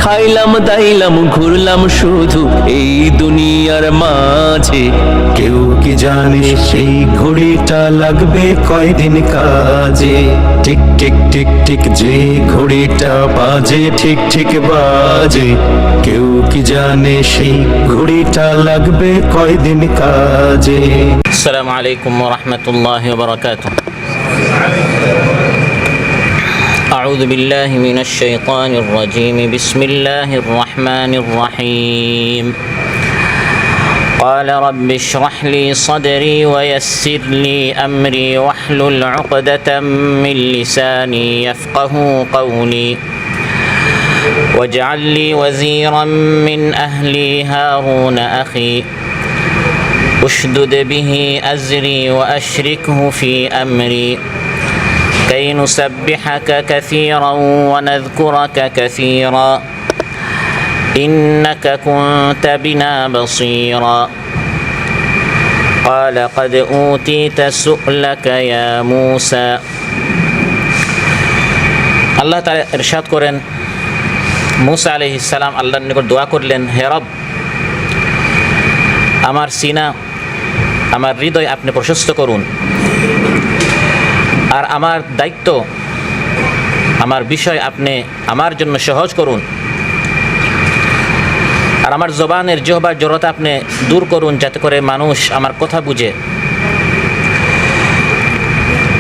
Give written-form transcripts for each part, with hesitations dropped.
খাইলাম দাইলাম ঘুরলাম শুধু এই দুনিয়ার মাঝে। কেউ কি জানে সেই ঘড়িটা লাগবে কয়দিন কাজে? টিক টিক টিক টিক যে ঘড়িটা বাজে ঠিক ঠিক বাজে। কেউ কি জানে সেই ঘড়িটা লাগবে কয়দিন কাজে? আসসালামু আলাইকুম ওয়া রাহমাতুল্লাহি ওয়া বারাকাতুহু। أعوذ بالله من الشيطان الرجيم. بسم الله الرحمن الرحيم. قال رب اشرح لي صدري ويسر لي أمري واحلل عقدة من لساني يفقه قولي واجعل لي وزيرا من أهلي هارون أخي اشدد به أزري وأشركه في أمري كي نسبحك كثيرا ونذكرك كثيرا إنك كنت بنا بصيرا قال قد أوتيت سؤلك يا موسى. আল্লাহ তাআলা ইরশাদ করেন, মুসা আলাইহিস সালাম আল্লাহর নিকট দোয়া করলেন, হে রব, আমার সিনা, আমার হৃদয় আপনি প্রশস্ত করুন, আর আমার দায়িত্ব, আমার বিষয় আপনি আমার জন্য সহজ করুন, আর আমার জবানের জিহ্বার জড়তা আপনি দূর করুন, যাতে করে মানুষ আমার কথা বুঝে।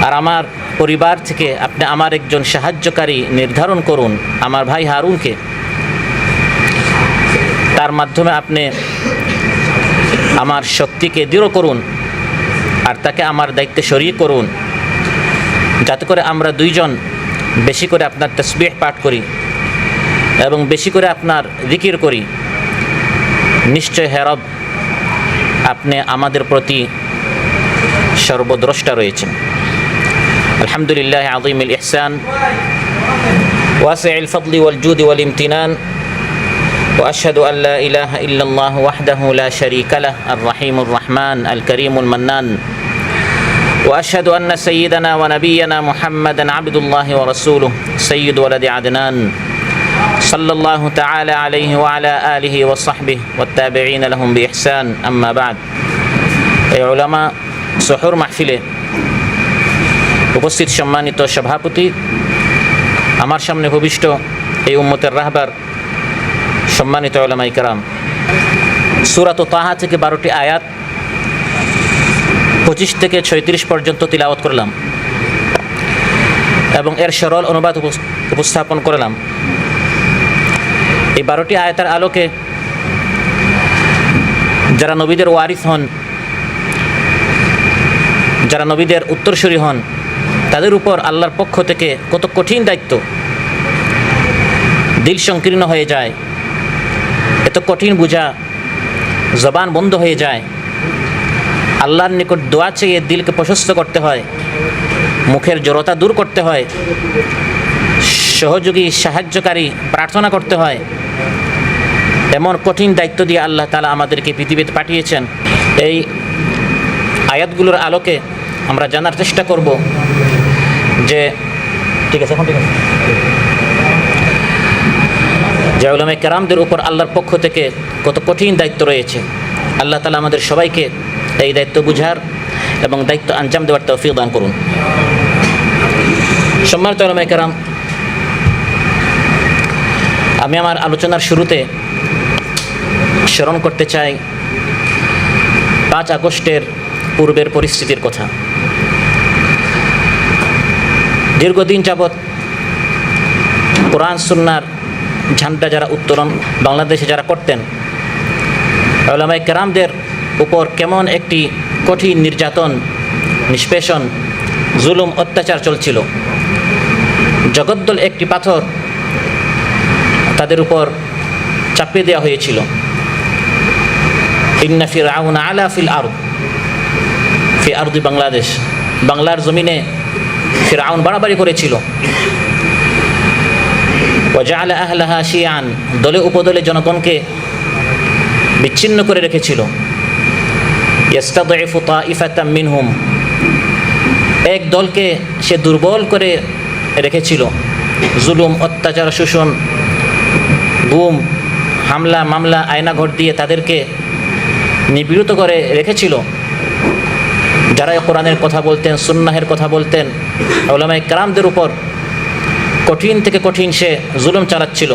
আর আমার পরিবার থেকে আপনি আমার একজন সাহায্যকারী নির্ধারণ করুন, আমার ভাই হারুনকে। তার মাধ্যমে আপনি আমার শক্তিকে দৃঢ় করুন, আর তাকে আমার দায়িত্বে শরীক করুন, যাতে করে আমরা দুইজন বেশি করে আপনার তাসবিহ পাঠ করি এবং বেশি করে আপনার জিকির করি। নিশ্চয় হে রব, আপনি আমাদের প্রতি সর্বদ্রষ্টা রয়েছেন। আলহামদুলিল্লাহ আযীমুল ইহসান ওয়াসিউল ফাদলি ওয়াল জুদি ওয়াল ইমতিনান ওয়া আশহাদু আল লা ইলাহা ইল্লাল্লাহ ওয়াহদাহু লা শারীকা লাহ আর রহিমুর রহমান আল করিমুল মান্নান وأشهد أن سيدنا ونبينا محمدا عبد الله ورسوله سيد ولد عدنان صلى الله تعالى عليه وعلى آله وصحبه والتابعين لهم بإحسان. أما بعد, এই উলামা সুহুর মাহফিলে উপস্থিত সম্মানিত সভাপতি, আমার সামনে ভূমিষ্ঠ এই উম্মতের রাহবার সম্মানিত উলামায়ে কেরাম, সূরাত তাহা থেকে 12টি আয়াত 25 থেকে 36 পর্যন্ত তিলাওয়াত করলাম এবং এর সরল অনুবাদ উপস্থাপন করলাম। এই 12টি আয়াতের আলোকে যারা নবীদের ওয়ারিস হন, যারা নবীদের উত্তরসূরি হন, তাদের উপর আল্লাহর পক্ষ থেকে কত কঠিন দায়িত্ব, দিল সংকীর্ণ হয়ে যায়, এত কঠিন বোঝা, জবান বন্ধ হয়ে যায়, আল্লাহর নিকট দোয়া চেয়ে দিলকে প্রশস্ত করতে হয়, মুখের জড়তা দূর করতে হয়, সহযোগী সাহায্যকারী প্রার্থনা করতে হয়। এমন কঠিন দায়িত্ব দিয়ে আল্লাহ তাআলা আমাদেরকে পৃথিবীতে পাঠিয়েছেন। এই আয়াতগুলোর আলোকে আমরা জানার চেষ্টা করব যে যে উলামায়ে কেরামদের উপর আল্লাহর পক্ষ থেকে কত কঠিন দায়িত্ব রয়েছে। আল্লাহ তাআলা আমাদের সবাইকে এই দায়িত্ব বুঝার এবং দায়িত্ব আঞ্জাম দেওয়ার তৌফিক দান করুন। সম্মানিত উলামায়ে কেরাম, আমি আমার আলোচনার শুরুতে স্মরণ করতে চাই 5 আগস্টের পূর্বের পরিস্থিতির কথা। দীর্ঘদিন যাবৎ কোরআন সুন্নাহর ঝান্ডা যারা উত্তোলন বাংলাদেশে যারা করতেন, উলামায়ে কেরামদের উপর কেমন একটি কঠিন নির্যাতন, নিষ্পেষণ, জুলুম, অত্যাচার চলছিল। জগদ্দল একটি পাথর তাদের উপর চাপিয়ে দেওয়া হয়েছিল। ইন্না ফিরআউনা আলা ফিল আরদ, ফি আরদি বাংলাদেশ, বাংলার জমিনে ফিরআউন বাড়াবাড়ি করেছিল। ওয়া জাআলা আহলাহা শিয়ান, দলে উপদলে জনগণকে বিচ্ছিন্ন করে রেখেছিল। ইয়াস্তাদঈফু তাইফাতাম মিনহুম, এক দলকে সে দুর্বল করে রেখেছিল। জুলুম, অত্যাচার, শোষণ গুম, হামলা মামলা আয়নাঘর দিয়ে তাদেরকে নিপীড়িত করে রেখেছিল। যারা কোরআনের কথা বলতেন, সুন্নাহের কথা বলতেন, উলামায়ে কেরামদের উপর কঠিন থেকে কঠিন সে জুলুম চালাচ্ছিল।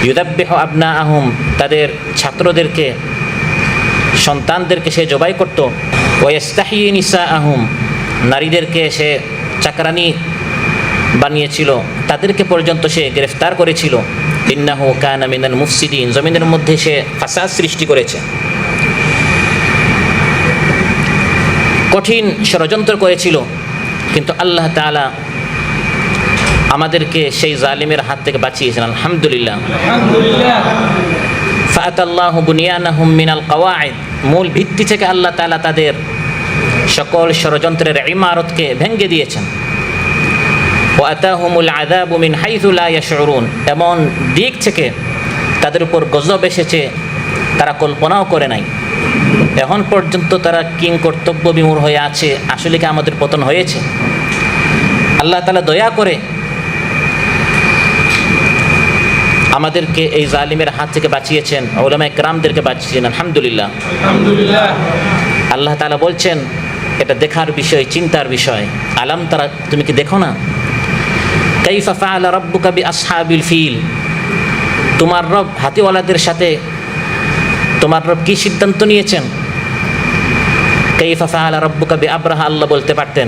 ইউদাব্বিহু আবনাআহুম, তাদের ছাত্রদেরকে, সন্তানদেরকে সে জবাই করত। ওয়া ইস্তাহয়ি নিসাআহুম, নারীদেরকে সে চাকরানি বানিয়েছিল, তাদেরকে পর্যন্ত সে গ্রেফতার করেছিল। ইন্নাহু কানা মিনাল মুফসিদিন, জমিনের মধ্যে সে ফাসাদ সৃষ্টি করেছে, কঠিন ষড়যন্ত্র করেছিল। কিন্তু আল্লাহ তাআলা আমাদেরকে সেই জালিমের হাত থেকে বাঁচিয়েছেন, আলহামদুলিল্লাহ। ফাআতাল্লাহু বুনিয়ানাহুম মিনাল কাওয়াইদ, মূল ভিত্তি থেকে আল্লাহ তাআলা তাদের সকল ষড়যন্ত্রের ইমারতকে ভেঙে দিয়েছেন। ওয়া আতাহুমুল আযাবু মিন হাইথু লা ইয়াশউরুন, এমন দিক থেকে তাদের উপর গজব এসেছে তারা কল্পনাও করে নাই। এখন পর্যন্ত তারা কিং কর্তব্য বিমূঢ় হয়ে আছে, আসলে কি আমাদের পতন হয়েছে? আল্লাহ তাআলা দয়া করে আমাদেরকে এই জালিমের হাত থেকে বাঁচিয়েছেন, উলামায়ে কেরামদেরকে বাঁচিয়েছেন, আলহামদুলিল্লাহ। আল্লাহ তাআলা বলছেন, এটা দেখার বিষয়, চিন্তার বিষয়। আলাম তারা, তুমি কি দেখো না? কাইফা ফাআলা রাব্বুকা বিআসহাবিল ফিল, তোমার রব হাতিওয়ালাদের সাথে তোমার রব কি সিদ্ধান্ত নিয়েছেন? কাইফা ফাআলা রাব্বুকা বিআবরাহা, আল্লাহ বলতে পারতেন,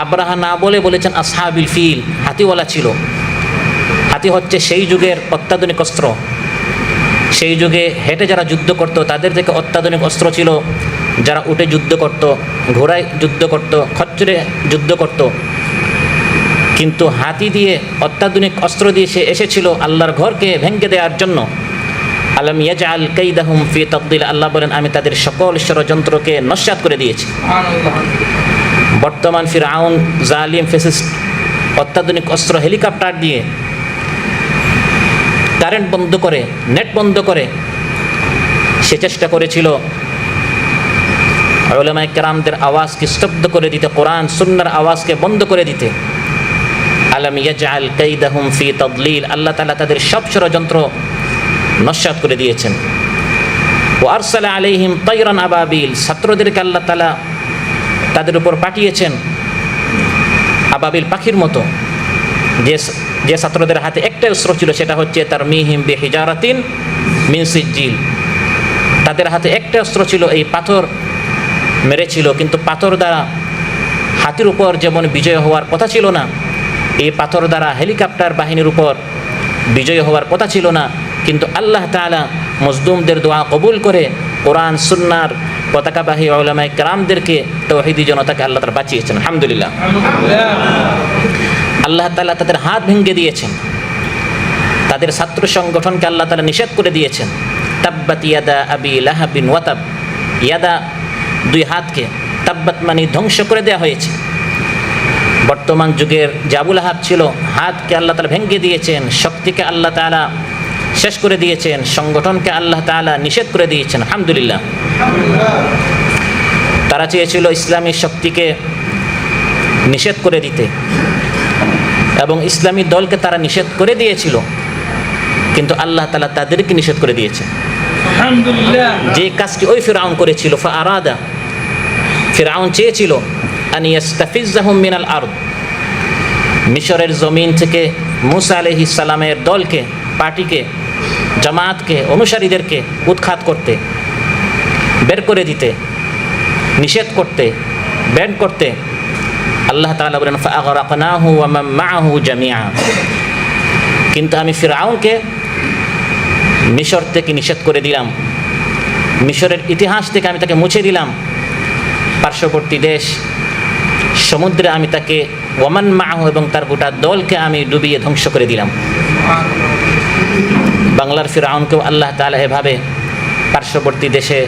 আবরাহা না বলে বলেছেন আসহাবিল ফিল, হাতিওয়ালা ছিল। হাতি হচ্ছে সেই যুগের অত্যাধুনিক অস্ত্র। সেই যুগে হেঁটে যারা যুদ্ধ করত তাদের থেকে অত্যাধুনিক অস্ত্র ছিল। যারা উঠে যুদ্ধ করত, ঘোড়ায় যুদ্ধ করত, খচ্চরে যুদ্ধ করত। কিন্তু হাতি দিয়ে, অত্যাধুনিক অস্ত্র দিয়ে সে এসেছিল আল্লাহর ঘরকে ভেঙে দেওয়ার জন্য। আলাম ইয়াজআল কাইদাহুম ফি তাদলিল, আল্লাহ বলেন আমি তাদের সকল ষড়যন্ত্রকে নস্যাৎ করে দিয়েছি। বর্তমান ফিরআউন জালিম ফ্যাসিস্ট অত্যাধুনিক অস্ত্র, হেলিকপ্টার দিয়ে, কারেন্ট বন্ধ করে, নেট বন্ধ করে সে চেষ্টা করেছিল উলামায়ে কেরামদের আওয়াজকে স্তব্ধ করে দিতে, কোরআন সুন্নাহর আওয়াজকে বন্ধ করে দিতে। আলাম ইয়াজআল কাইদাহুম ফি তাদলিল, আল্লাহ তাআলা তাদের সব ষড়যন্ত্র নস্যাৎ করে দিয়েছেন। ওয়া আরসালা আলাইহিম তায়রান আবাবিল, ছাত্রদেরকে আল্লাহ তাআলা তাদের উপর পাঠিয়েছেন আবাবিল, পাখির মতো। যে ছাত্রদের হাতে একটা অস্ত্র ছিল সেটা হচ্ছে তারমিহিম বিহিজারাতিন মিন সিজ্জিল, তাদের হাতে একটা অস্ত্র ছিল, এই পাথর মেরেছিল। কিন্তু পাথর দ্বারা হাতির উপর যেমন বিজয় হওয়ার কথা ছিল না, এই পাথর দ্বারা হেলিকপ্টার বাহিনীর উপর বিজয় হওয়ার কথা ছিল না। কিন্তু আল্লাহ তাআলা মজলুমদের দোয়া কবুল করে কোরআন সুন্নাহর পতাকাবাহী উলামায়ে কেরামদেরকে, তাওহীদি জনতাকে আল্লাহ তাআলা বাঁচিয়েছেন, আলহামদুলিল্লাহ। আল্লাহ তাআলা তাদের হাত ভেঙে দিয়েছেন, তাদের ছাত্র সংগঠনকে আল্লাহ তাআলা নিষেধ করে দিয়েছেন। তাব্বাত ইয়াদা আবি লাহাবিন ওয়া তাব, ইয়াদা দুই হাতকে, তাব্বাত মানে ধ্বংস করে দেওয়া হয়েছে। বর্তমান যুগের যে আবু লাহাব ছিল, হাতকে আল্লাহ তাআলা ভেঙে দিয়েছেন, শক্তিকে আল্লাহ তাআলা শেষ করে দিয়েছেন, সংগঠনকে আল্লাহ তাআলা নিষেধ করে দিয়েছেন, আলহামদুলিল্লাহ। তারা চেয়েছিল ইসলামী শক্তিকে নিষেধ করে দিতে এবং ইসলামী দলকে তারা নিষেধ করে দিয়েছিল, কিন্তু আল্লাহ তাআলা তাদেরকে নিষেধ করে দিয়েছে। যে কাজটি ওই ফিরআউন করেছিল, ফাআরাদা, ফিরআউন চেয়েছিল আন ইয়াস্তাফিজ্জাহুম মিনাল আরদ, মিশরের জমিন থেকে মূসা আলাইহিস সালামের দলকে, পার্টিকে, জামাতকে, অনুসারীদেরকে উৎখাত করতে, বের করে দিতে, নিষেধ করতে, ব্যান করতে। আল্লাহ তাআলা বলেন ফাআগরাকনাহু ওয়া মান মাআহু জামিআ, কিন্তু আমি ফিরআউনকে মিশর থেকে নিষেধ করে দিলাম, মিশরের ইতিহাস থেকে আমি তাকে মুছে দিলাম। পার্শ্ববর্তী দেশ সমুদ্রে আমি তাকে ওয়ামান মাআহু এবং তার গোটা দলকে আমি ডুবিয়ে ধ্বংস করে দিলাম। বাংলার ফিরআউনকেও আল্লাহ তাআলা এভাবে পার্শ্ববর্তী দেশে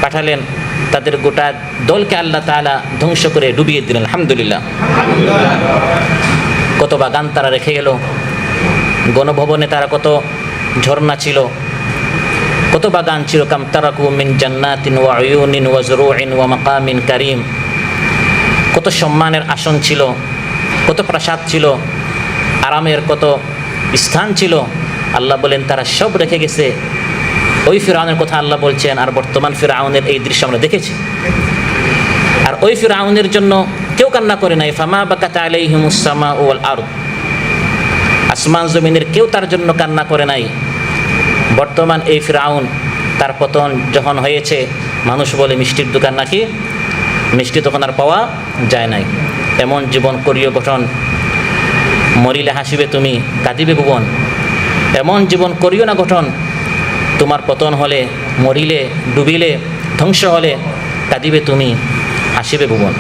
পাঠালেন, তাদের গোটা দলকে আল্লাহ তাআলা ধ্বংস করে ডুবিয়ে দিলেন, আলহামদুলিল্লাহ। কত বাগান তারা রেখে গেল, গণভবনে তারা কত ঝর্ণা ছিল, কত বাগান ছিল। কাম তারাকু মিন জান্নাতিন ওয়া উয়ুনিন ওয়া যুরুইন ওয়া মাকামিন কারীম, কত সম্মানের আসন ছিল, কত প্রাসাদ ছিল, আরামের কত স্থান ছিল। আল্লাহ বলেন তারা সব রেখে গেছে। ওই ফিরআউনের কথা আল্লাহ বলছেন, আর বর্তমান ফিরআউনের এই দৃশ্য আমরা দেখেছি। আর ওই ফিরআউনের জন্য কেউ কান্না করে নাই। ফামা বাকাত আলাইহিমুস সামাউ ওয়াল আরদ, আসমান জমিনের কেউ তার জন্য কান্না করে নাই। বর্তমান এই ফিরআউন, তার পতন যখন হয়েছে, মানুষ বলে মিষ্টির দোকান নাকি, মিষ্টি তখন আর পাওয়া যায় নাই। এমন জীবন করিও গঠন, মরিলে হাসিবে তুমি, কাঁদিবে ভুবন। এমন জীবন করিও না গঠন, তোমার পতন হলে, মরিলে, ডুবিলে, ধ্বংস হলে কাঁদিবে তুমি, হাসিবে ভুবন।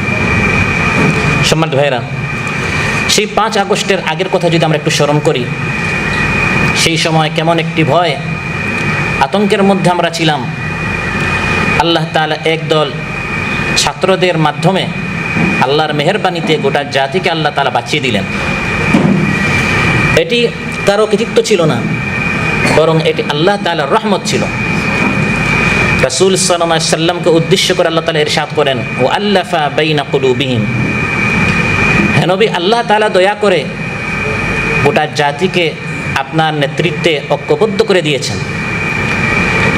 সম্মানিত ভাইরা, সেই 5 আগস্টের আগের কথা যদি আমরা একটু স্মরণ করি, সেই সময় কেমন একটি ভয়, আতঙ্কের মধ্যে আমরা ছিলাম। আল্লাহ তাআলা একদল ছাত্রদের মাধ্যমে আল্লাহর মেহেরবানিতে গোটা জাতিকে আল্লাহ তাআলা বাঁচিয়ে দিলেন। এটি কারো কৃতিত্ব ছিল না, বরং এটি আল্লাহ তাআলার রহমত ছিল। রাসূল সাল্লাল্লাহু আলাইহি সাল্লামকে উদ্দেশ্য করে আল্লাহ তাআলা ইরশাদ করেন, ওয়া আল্লাফা বাইনা কুলুবিহিম, হে নবী, আল্লাহ তাআলা দয়া করে গোটা জাতিকে আপনার নেতৃত্বে ঐক্যবদ্ধ করে দিয়েছেন।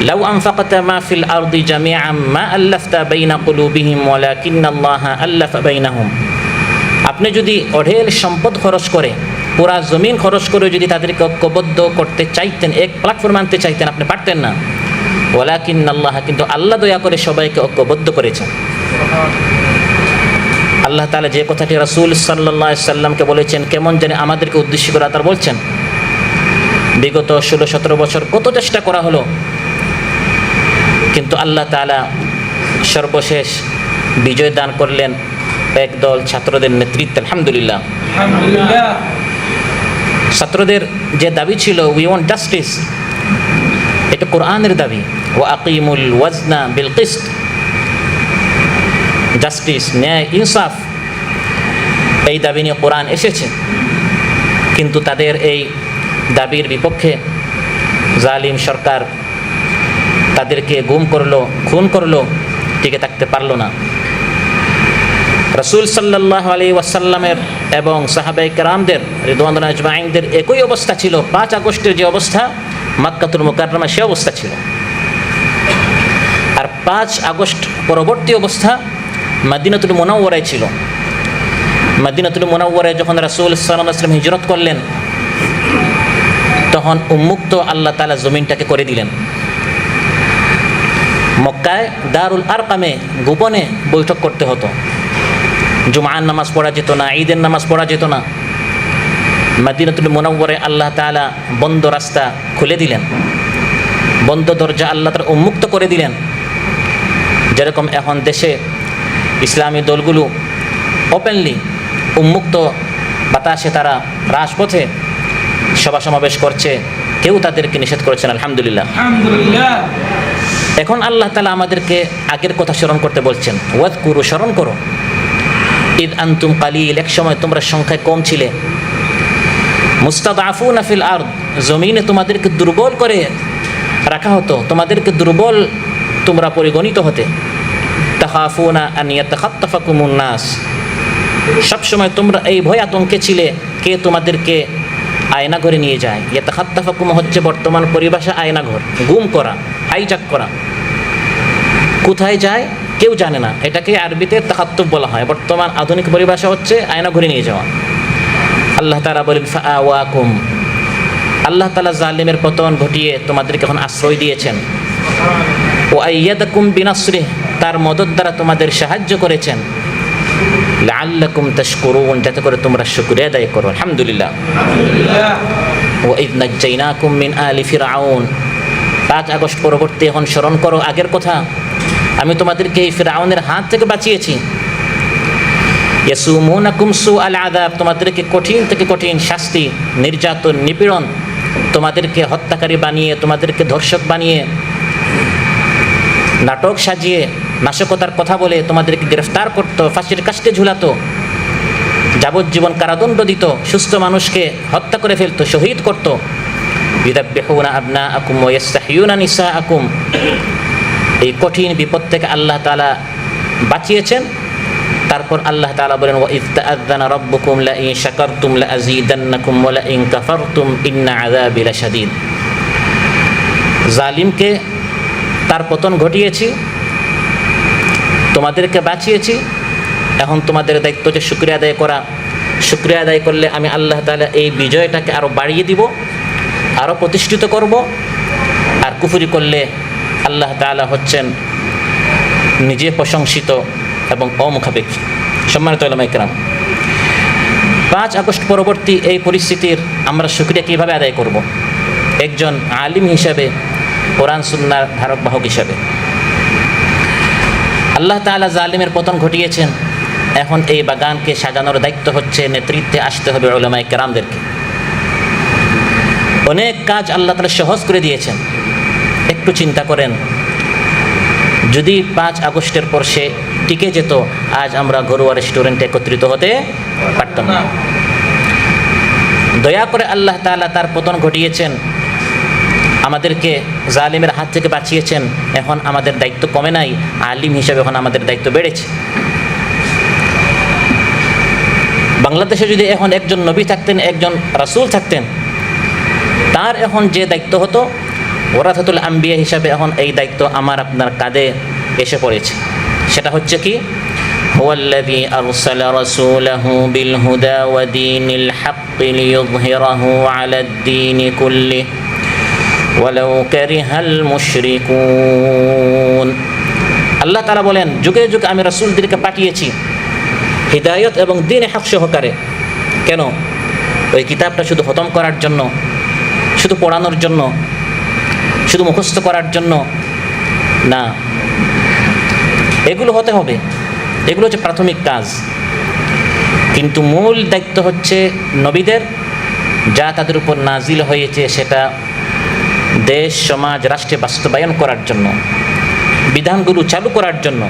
লাউ আনফাকতা মা ফিল আরদি জামিআন মা আল্লাফতা বাইনা কুলুবিহিম ওয়ালাকিন্নাল্লাহা আল্লাফা বাইনাহুম, আপনি যদি অঢেল সম্পদ খরচ করে, পুরা জমিন খরচ করে যদি তাদেরকে ঐক্যবদ্ধ করতে চাইতেন, এক প্ল্যাটফর্মে আনতে চাইতেন, আপনি পারতেন না। ওয়ালাকিন্নাল্লাহা, কিন্তু আল্লাহ দয়া করে সবাইকে ঐক্যবদ্ধ করেছেন। আল্লাহ তাআলা যে কথাটি রাসূল সাল্লাল্লাহু আলাইহি সাল্লামকে বলেছেন, কেমন জানি আমাদেরকে উদ্দেশ্য করে তার বলছেন। বিগত 16-17 বছর কত চেষ্টা করা হলো, কিন্তু আল্লাহ তাআলা সর্বশেষ বিজয় দান করলেন একদল ছাত্রদের নেতৃত্বে। আলহামদুলিল্লাহ। ছাত্রদের যে দাবি ছিল, উই ওয়ান্ট জাস্টিস, এটা কোরআনের দাবি। ওয়া আকিমুল ওয়াজনা বিল কিসত, জাস্টিস, ন্যায়, ইনসাফ, এই দাবি নিয়ে কোরআন এসেছে। কিন্তু তাদের এই দাবির বিপক্ষে জালিম সরকার তাদেরকে গুম করলো, খুন করলো, টিকে থাকতে পারলো না। রাসূল সাল্লাল্লাহু আলাইহি ওয়াসাল্লামের এবং সাহাবায়ে কেরামদের রিদওয়ানুল্লাহি আজমাইনদের একই অবস্থা ছিল। 5 আগস্টের যে অবস্থা মক্কাতুল মুকাররমা, সে অবস্থা ছিল। আর 5 আগস্ট পরবর্তী অবস্থা মদিনাতুল মুনাওয়ারায় ছিল। মদিনাতুল মুনাওয়ারায় যখন রাসূল সাল্লাল্লাহু আলাইহি ওয়াসাল্লাম হিজরত করলেন, তখন উন্মুক্ত আল্লাহ তাআলা জমিনটাকে করে দিলেন। মক্কায় দারুল আরকামে গোপনে বৈঠক করতে হতো। জুমার নামাজ পড়া যেত না, ঈদের নামাজ পড়া যেত না। মদিনাতুল মুনাওয়ারায় আল্লাহ তাআলা বন্ধ রাস্তা খুলে দিলেন, বন্ধ দরজা আল্লাহ তাআলা উন্মুক্ত করে দিলেন। যেরকম এখন দেশে ইসলামী দলগুলো ওপেনলি উন্মুক্ত বাতাসে তারা রাজপথে সভা সমাবেশ করছে, কেউ তাদেরকে নিষেধ করেছেন। আলহামদুলিল্লাহ। এখন আল্লাহ তাআলা আমাদেরকে আগের কথা স্মরণ করতে বলছেন। ওয়াজকুরু, স্মরণ করো, ইদ আনতুম কালিল, এক সময় তোমরা সংখ্যায় কম ছিলে। মুস্তাদআফুনা ফিল আরদ, জমিনে তোমাদেরকে দুর্বল করে রাখা হতো, তোমাদেরকে দুর্বল তোমরা পরিগণিত হতে। তাখাফুনা আন ইয়াতাখাত্তাফাকুমুন নাস, সবসময় তোমরা এই ভয় আতঙ্কে ছিলে কে তোমাদেরকে আয়না ঘরে নিয়ে যায়। ইয়াতাখাত্তাফাকুম হচ্ছে বর্তমান পরিভাষা আয়না ঘর, গুম করা, হাইজ্যাক করা। কোথায় যায় কেউ জানে না, এটাকে আরবিতে তাখাত্তুফ বলা হয়। বর্তমান আধুনিক পরিভাষা হচ্ছে আয়না ঘরে নিয়ে যাওয়া। আল্লাহ তাআলা বলেন ফাআওয়াকুম, আল্লাহ তাআলা জালিমের পতন ঘটিয়ে তোমাদেরকে এখন আশ্রয় দিয়েছেন। ওয়া আইয়াদাকুম বিনাসরিহ, তার মদদ দ্বারা তোমাদের সাহায্য করেছেন। লাআল্লাকুম তাশকুরুন, যাতে করে তোমরা শুকরিয়া আদায় করো। আলহামদুলিল্লাহ। ওয়া ইয নাজ্জাইনাকুম মিন আলি ফিরআউন, 5 আগস্ট পরবর্তী এখন স্মরণ করো আগের কথা। আমি তোমাদেরকে এই ফিরআউনের হাত থেকে বাঁচিয়েছি। ইয়াসুমুনাকুম সুআল আযাব, তোমাদেরকে কঠিন থেকে কঠিন শাস্তি, নির্যাতন, নিপীড়ন, তোমাদেরকে হত্যাকারী বানিয়ে, তোমাদেরকে ধর্ষক বানিয়ে, নাটক সাজিয়ে, নাশকতার কথা বলে তোমাদেরকে গ্রেফতার করতো, ফাঁসির কাস্টে ঝুলাতো, যাবজ্জীবন কারাদণ্ড দিত, সুস্থ মানুষকে হত্যা করে ফেলতো, শহীদ করতো। ইউযাব্বিহুনা আবনাআকুম ওয়া ইস্তাহয়ুনা নিসাআকুম, এই কঠিন বিপদ থেকে আল্লাহ তাআলা বাঁচিয়েছেন। তার তারপর আল্লাহ তাআলা বলেন ওয়া ইয তাআযানা রাব্বুকুম লা ইন শাকারতুম লা আযীদান্নাকুম ওয়া লা ইন কাফারতুম ইন্না আযাবি লাশাদীদ। জালিমকে তার পতন ঘটিয়েছি, তোমাদেরকে বাঁচিয়েছি, এখন তোমাদের দায়িত্ব যে শুকরিয়া আদায় করা। শুকরিয়া আদায় করলে আমি আল্লাহ তাআলা এই বিজয়টাকে আরও বাড়িয়ে দিব, আরও প্রতিষ্ঠিত করব। আর কুফরি করলে আল্লাহ তাআলা হচ্ছেন নিজে প্রশংসিত এবং অমুখাপেক্ষী। সম্মানিত উলামায়ে কেরাম, 5 আগস্ট পরবর্তী এই পরিস্থিতির আমরা শুকরিয়া কীভাবে আদায় করব? একজন আলিম হিসাবে, কোরআন সুন্নাহর ধারক বাহক হিসাবে আল্লাহ তাআলা জালিমের পতন ঘটিয়েছেন। এখন এই বাগানকে সাজানোর দায়িত্ব হচ্ছে নেতৃত্বে আসতে হবে উলামায়ে কেরামদেরকে। অনেক কাজ আল্লাহ তাআলা সহজ করে দিয়েছেন। একটু চিন্তা করেন, যদি 5 আগস্টের পর সে টিকে যেত, আজ আমরা ঘরোয়া রেস্টুরেন্টে একত্রিত হতে পারতাম না। দয়া করে আল্লাহ তাআলা তার পতন ঘটিয়েছেন, আমাদেরকে জালিমের হাত থেকে বাঁচিয়েছেন। এখন আমাদের দায়িত্ব কমে নাই, আলিম হিসেবে এখন আমাদের দায়িত্ব বেড়েছে। বাংলাদেশে যদি এখন একজন নবী থাকতেন, একজন রাসূল থাকতেন, তার এখন যে দায়িত্ব হতো, ওরাথাতুল আম্বিয়া হিসাবে এখন এই দায়িত্ব আমার আপনার কাঁধে এসে পড়েছে। সেটা হচ্ছে কি, হুয়াল্লাযী আরসালা রাসূলাহু বিল হুদা ওয়া দীনিল হাক্কি লিইয়ুযহিরাহু আলাদ দীনি কুল্লিহি ওয়ালাউ কারিহাল মুশরিকুন। আল্লাহ তাআলা বলেন, যুগে যুগে আমি রাসূলদেরকে পাঠিয়েছি হিদায়াত এবং দ্বীনে হক সহকারে। কেন? ওই কিতাবটা শুধু খতম করার জন্য, শুধু পড়ানোর জন্য, শুধু মুখস্থ করার জন্য না। এগুলো হতে হবে, এগুলো হচ্ছে প্রাথমিক কাজ। কিন্তু মূল দায়িত্ব হচ্ছে নবীদের, যা তাদের উপর নাজিল হয়েছে সেটা দেশ, সমাজ, রাষ্ট্রে বাস্তবায়ন করার জন্য, বিধানগুলো চালু করার জন্য।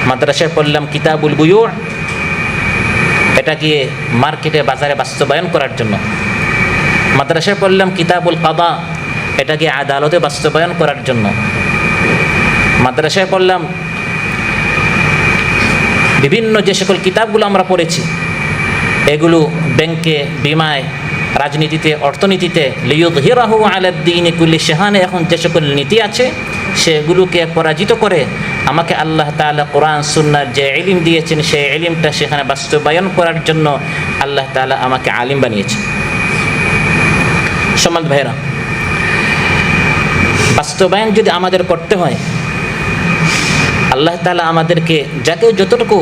মাদ্রাসায় পড়লাম কিতাবুল বুয়ু, এটা গিয়ে মার্কেটে, বাজারে বাস্তবায়ন করার জন্য। মাদ্রাসায় পড়লাম কিতাবুল কাদা, এটা গিয়ে আদালতে বাস্তবায়ন করার জন্য। মাদ্রাসায় পড়লাম বিভিন্ন যে সকল কিতাবগুলো আমরা পড়েছি, এগুলো ব্যাংকে, বিমায়, রাজনীতিতে, অর্থনীতিতে, লিইয়ুযহিরাহু আলাদ দীনি কুল্লি, সেখানে এখন যে সকল নীতি আছে সেগুলোকে পরাজিত করে আমাকে আল্লাহ তাআলা কোরআন সুন্নাহর যে ইলম দিয়েছেন, সেই ইলমটা সেখানে বাস্তবায়ন করার জন্য আল্লাহ তাআলা আমাকে আলিম বানিয়েছেন। সম্মানিত ভাইরা, বাস্তবায়ন যদি আমাদের করতে হয়, আল্লাহ তাআলা আমাদেরকে যাকে যতটুকু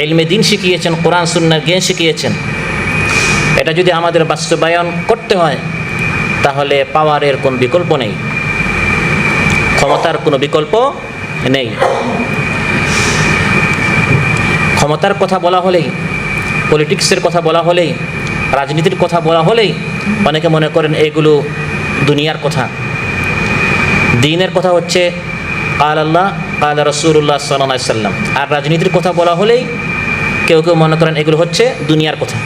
ইলমে দ্বীন শিখিয়েছেন, কোরআন সুন্নাহর জ্ঞান শিখিয়েছেন, এটা যদি আমাদের বাস্তবায়ন করতে হয়, তাহলে পাওয়ারের কোনো বিকল্প নেই, ক্ষমতার কোনো বিকল্প নেই। ক্ষমতার কথা বলা হলেই, পলিটিক্সের কথা বলা হলেই, রাজনীতির কথা বলা হলেই অনেকে মনে করেন এগুলো দুনিয়ার কথা। দ্বীনের কথা হচ্ছে কাল আল্লাহ, কাল রাসূলুল্লাহ সাল্লাল্লাহু আলাইহি সাল্লাম। আর রাজনীতির কথা বলা হলেই কেউ কেউ মনে করেন এগুলো হচ্ছে দুনিয়ার কথা।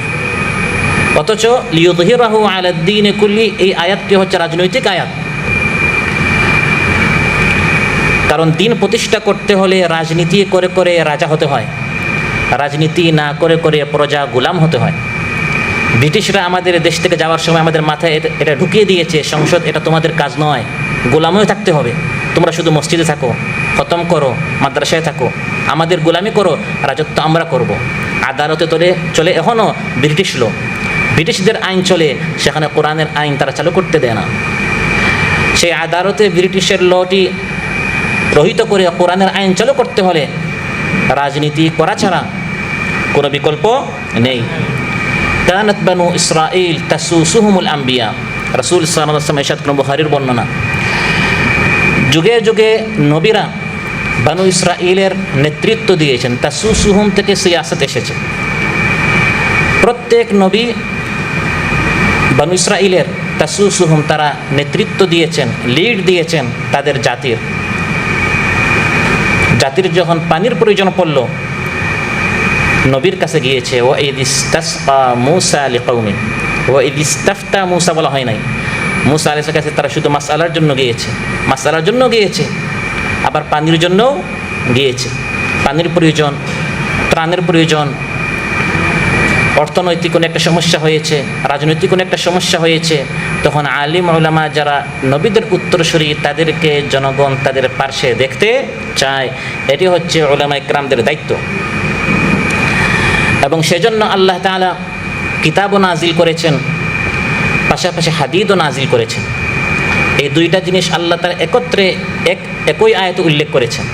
অথচ লিইয়ুযহিরাহু আলাদ দীনি কুল্লি, এই আয়াতটি হচ্ছে রাজনৈতিক আয়াত। কারণ দিন প্রতিষ্ঠা করতে হলে রাজনীতি করে করে রাজা হতে হয়, রাজনীতি না করে করে প্রজা গোলাম হতে হয়। ব্রিটিশরা আমাদের দেশ থেকে যাওয়ার সময় আমাদের মাথায় এটা ঢুকিয়ে দিয়েছে, সংসদ এটা তোমাদের কাজ নয়, গোলামও থাকতে হবে, তোমরা শুধু মসজিদে থাকো, খতম করো, মাদ্রাসায় থাকো, আমাদের গোলামি করো, রাজত্ব আমরা করব। আদালতে চলে এখনও ব্রিটিশ ল, ব্রিটিশদের আইন চলে, সেখানে কোরআনের আইন তারা চালু করতে দেয় না। সেই আদালতে ব্রিটিশের লটি রহিত করে কোরআনের আইন চালু করতে হলে রাজনীতি করা ছাড়া কোনো বিকল্প নেই। কানাত বানু ইসরাঈল তাসুসুহুমুল আম্বিয়া, রাসূল সাল্লাল্লাহু আলাইহি ওয়াসাল্লাম ইরশাদ করেন, বুখারীর বর্ণনা, যুগে যুগে নবীরা বানু ইসরাঈলের নেতৃত্ব দিয়েছেন। তাসুসুহুম থেকে সিয়াসত এসেছে। প্রত্যেক নবী বানু ইসরাঈলের তাসুসুহুম, তারা নেতৃত্ব দিয়েছেন, লিড দিয়েছেন তাদের জাতির। জাতির যখন পানির প্রয়োজন পড়ল, নবীর কাছে গিয়েছে। ও ইয ইসতাসকা মূসা লিকাওমিহি, ও ইয ইস্তাফতা মূসা বলা হয় নাই, মূসা আলাইহিস কাছে তারা শুধু মাসআলার জন্য গিয়েছে, মাসআলার জন্য গিয়েছে, আবার পানির জন্যও গিয়েছে। পানির প্রয়োজন, ত্রাণের প্রয়োজন, অর্থনৈতিক কোনো একটা সমস্যা হয়েছে, রাজনৈতিক কোনো একটা সমস্যা হয়েছে, তখন আলিম উলামা যারা নবীদের উত্তরসূরি তাদেরকে জনগণ তাদের পার্শ্বে দেখতে চায়। এটি হচ্ছে উলামা ইকরামদের দায়িত্ব। এবং সেজন্য আল্লাহ তাআলা কিতাবও নাজিল করেছেন, পাশাপাশি হাদিদও নাজিল করেছেন। এই দুইটা জিনিস আল্লাহ তাআলা একত্রে একই আয়াতে উল্লেখ করেছেন।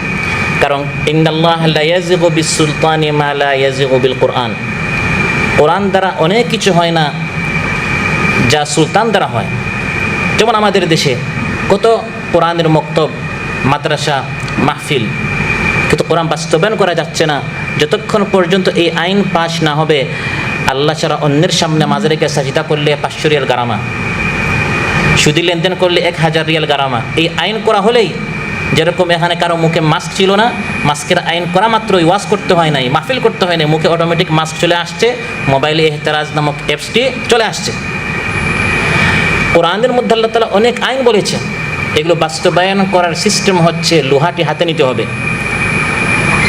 কারণ ইন্নাল্লাহা লা ইয়াযিগু বিস-সুলতানি মা লা ইয়াযিগু বিল কুরআন। কোরআন দ্বারা অনেক কিছু হয় না যা সুলতান দ্বারা হয়। যেমন আমাদের দেশে কত কোরআনের মক্তব, মাদ্রাসা, মাহফিল, কিন্তু কোরআন বাস্তবায়ন করা যাচ্ছে না যতক্ষণ পর্যন্ত এই আইন পাশ না হবে। আল্লাহ ছাড়া অন্যের সামনে মাঝে রেখে সাজদা করলে 500 রিয়াল গারামা, সুদি লেনদেন করলে 1000 রিয়াল গারামা। এই আইন করা হলেই, যেরকম এখানে কারো মুখে মাস্ক ছিল না, মাস্কের আইন করা মাত্রই ওয়াজ করতে হয় নাই, মাহফিল করতে হয় নাই, মুখে অটোমেটিক মাস্ক চলে আসছে, মোবাইলে এহতেরাজ নামক অ্যাপসটি চলে আসছে। কোরআনের মধ্যে আল্লাহ তাআলা অনেক আইন বলেছেন, এগুলো বাস্তবায়ন করার সিস্টেম হচ্ছে লোহাটি হাতে নিতে হবে।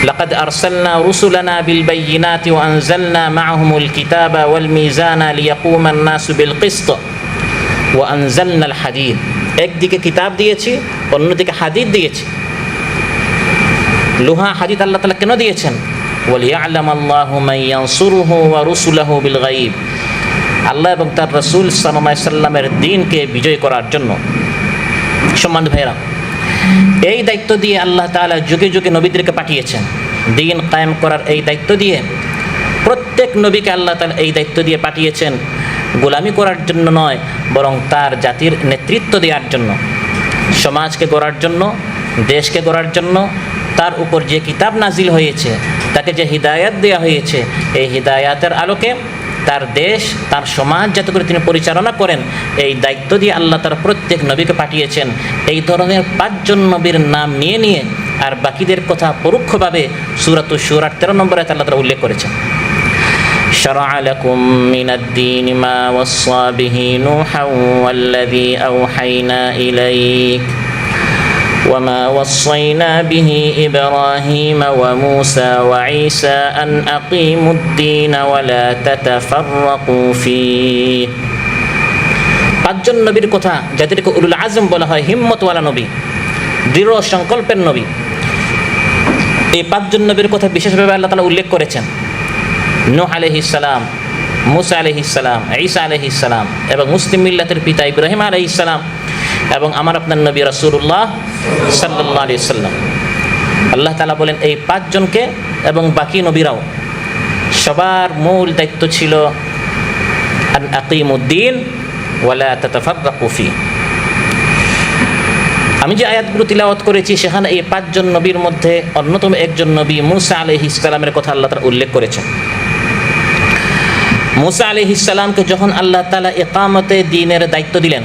লাকাদ আরসালনা রুসুলানা বিল বাইয়িনাতি ওয়া আনজালনা মাআহুমুল কিতাবা ওয়াল মিজানা লিয়াকুমান নাসু বিল কিসত ওয়া আনজালনাল হাদিদ। একদিকে কিতাব দিয়েছি, অন্যদিকে হাদিদ দিয়েছি। লোহা হাদিদ আল্লাহ তাআলা কেন দিয়েছেন? ওয়ালিয়া'লামাল্লাহু মান ইয়ানসুরুহু ওয়া রুসুলাহু বিল গায়ব। আল্লাহ এবং তার রাসূল সাল্লাল্লাহু আলাইহি সাল্লামের দ্বীনকে বিজয় করার জন্য। সম্মানিত ভাইরা, এই দায়িত্ব দিয়ে আল্লাহ তাআলা যুগে যুগে নবীদেরকে পাঠিয়েছেন। দ্বীন কায়েম করার এই দায়িত্ব দিয়ে প্রত্যেক নবীকে আল্লাহ তাআলা এই দায়িত্ব দিয়ে পাঠিয়েছেন, গোলামি করার জন্য নয়, বরং তার জাতির নেতৃত্ব দেওয়ার জন্য, সমাজকে গড়ার জন্য, দেশকে গড়ার জন্য। তার উপর যে কিতাব নাজিল হয়েছে, তাকে যে হিদায়াত দেওয়া হয়েছে, এই হিদায়াতের আলোকে তার দেশ, তার সমাজ যাতে করে তিনি পরিচালনা করেন, এই দায়িত্ব দিয়ে আল্লাহ তার প্রত্যেক নবীকে পাঠিয়েছেন। এই ধরনের 5 জন নবীর নাম নিয়ে নিয়ে আর বাকিদের কথা পরোক্ষভাবে সূরাতুশ শুরার 13 নম্বর আয়াতে আল্লাহ তাআলা উল্লেখ করেছেন। শারআ লাকুম মিনাদ-দীন মা ওয়াসসা বিহি নূহান ওয়াল্লাযী আওহায়না ইলাইক وما وصينا به إبراهيم وموسى وعيسى أن أقيموا الدين ولا تتفرقوا فيه। 5 জন নবীর কথা, যাদেরকে উলুল আজম বলা হয়, হিম্মতওয়ালা নবী, দৃঢ় সংকল্পের নবী। এই 5 জন নবীর কথা বিশেষভাবে আল্লাহ তাআলা উল্লেখ করেছেন। নূহ আলাইহিস সালাম, মুসা আলাইহিস সালাম, ঈসা আলাইহিস সালাম এবং মুসলিম মিল্লাতের পিতা ইব্রাহিম আলাইহিস সালাম এবং আমার আপনার নবী রাসূলুল্লাহ সাল্লাল্লাহু আলাইহি সাল্লাম। আল্লাহ তাআলা বলেন এই 5 জনকে এবং বাকি নবীরাও, সবার মূল দায়িত্ব ছিল আন আকিমুদ্দিন ওয়ালা তাতাফাররাকু ফি। আমি যে আয়াতগুলো তিলাওয়াত করেছি সেখানে এই 5 জন নবীর মধ্যে অন্যতম একজন নবী মুসা আলাইহিস সালামের কথা আল্লাহ তাআলা উল্লেখ করেছেন। মুসা আলাইহিস সালামকে যখন আল্লাহ তাআলা ইকামতে দ্বীনের দায়িত্ব দিলেন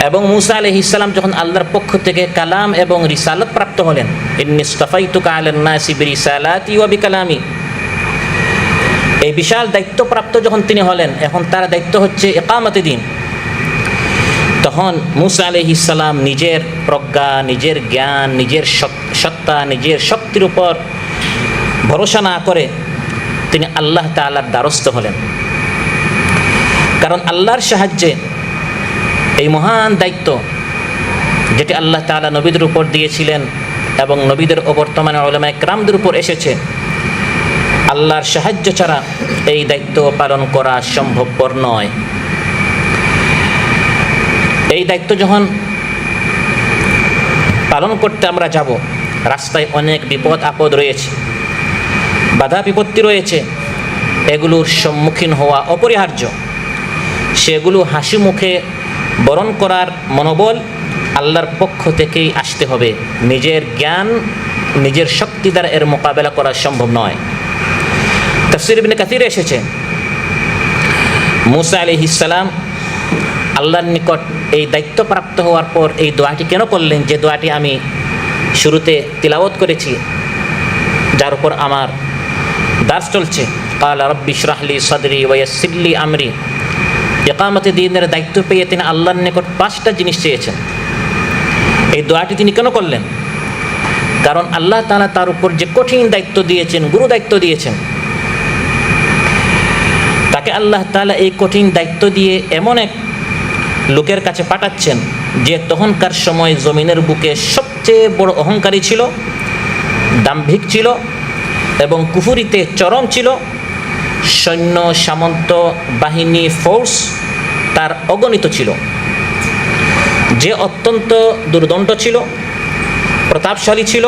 এবং মুসা আলাইহিস সালাম যখন আল্লাহর পক্ষ থেকে কালাম এবং রিসালাত প্রাপ্ত হলেন, ইন্নী ইসতাফাইতুকা আলান নাসি বিরিসালাতি ওয়া বিকালামি, এই বিশাল দায়িত্বপ্রাপ্ত যখন তিনি হলেন, এখন তার দায়িত্ব হচ্ছে ইকামতে দ্বীন। তখন মুসা আলাইহিস সালাম নিজের প্রজ্ঞা, নিজের জ্ঞান, নিজের সত্তা, নিজের শক্তির উপর ভরসা না করে তিনি আল্লাহ তাআলার দ্বারস্থ হলেন। কারণ আল্লাহর সাহায্যে এই মহান দায়িত্ব যেটি আল্লাহ তাআলা নবীদের উপর দিয়েছিলেন এবং নবীদের বর্তমানে উলামায়ে কেরামদের উপর এসেছে, আল্লাহর সাহায্য ছাড়া এই দায়িত্ব পালন করা সম্ভবপর নয়। এই দায়িত্ব যখন পালন করতে আমরা যাব, রাস্তায় অনেক বিপদ আপদ রয়েছে, বাধা বিপত্তি রয়েছে, এগুলোর সম্মুখীন হওয়া অপরিহার্য। সেগুলো হাসি মুখে বরণ করার মনোবল আল্লাহর পক্ষ থেকেই আসতে হবে। নিজের জ্ঞান, নিজের শক্তি দ্বারা এর মোকাবেলা করা সম্ভব নয়। তাফসীর ইবনে কাসিরে এসেছে মুসা আলাইহিস সালাম আল্লাহর নিকট এই দায়িত্ব প্রাপ্ত হওয়ার পর এই দোয়াটি কেন করলেন, যে দোয়াটি আমি শুরুতে তিলাওয়াত করেছি, যার উপর আমার দার্স চলছে। ক্বালা রাব্বি ইশরাহ লি সাদরি ওয়া ইয়াসসির লি আমরি। ইকামতে দ্বীনের দায়িত্ব পেয়ে তিনি আল্লাহর নিকট 5টা জিনিস চেয়েছেন। এই দোয়াটি তিনি কেন করলেন? কারণ আল্লাহ তাআলা তার উপর যে কঠিন দায়িত্ব দিয়েছেন, গুরু দায়িত্ব দিয়েছেন, তাকে আল্লাহ তাআলা এই কঠিন দায়িত্ব দিয়ে এমন এক লোকের কাছে পাঠাচ্ছেন যে তখনকার সময় জমিনের বুকে সবচেয়ে বড় অহংকারী ছিল, দাম্ভিক ছিল এবং কুফুরিতে চরম ছিল। সৈন্য সামন্ত বাহিনী ফোর্স তার অগণিত ছিল, যে অত্যন্ত দুর্দণ্ড ছিল, প্রতাপশালী ছিল,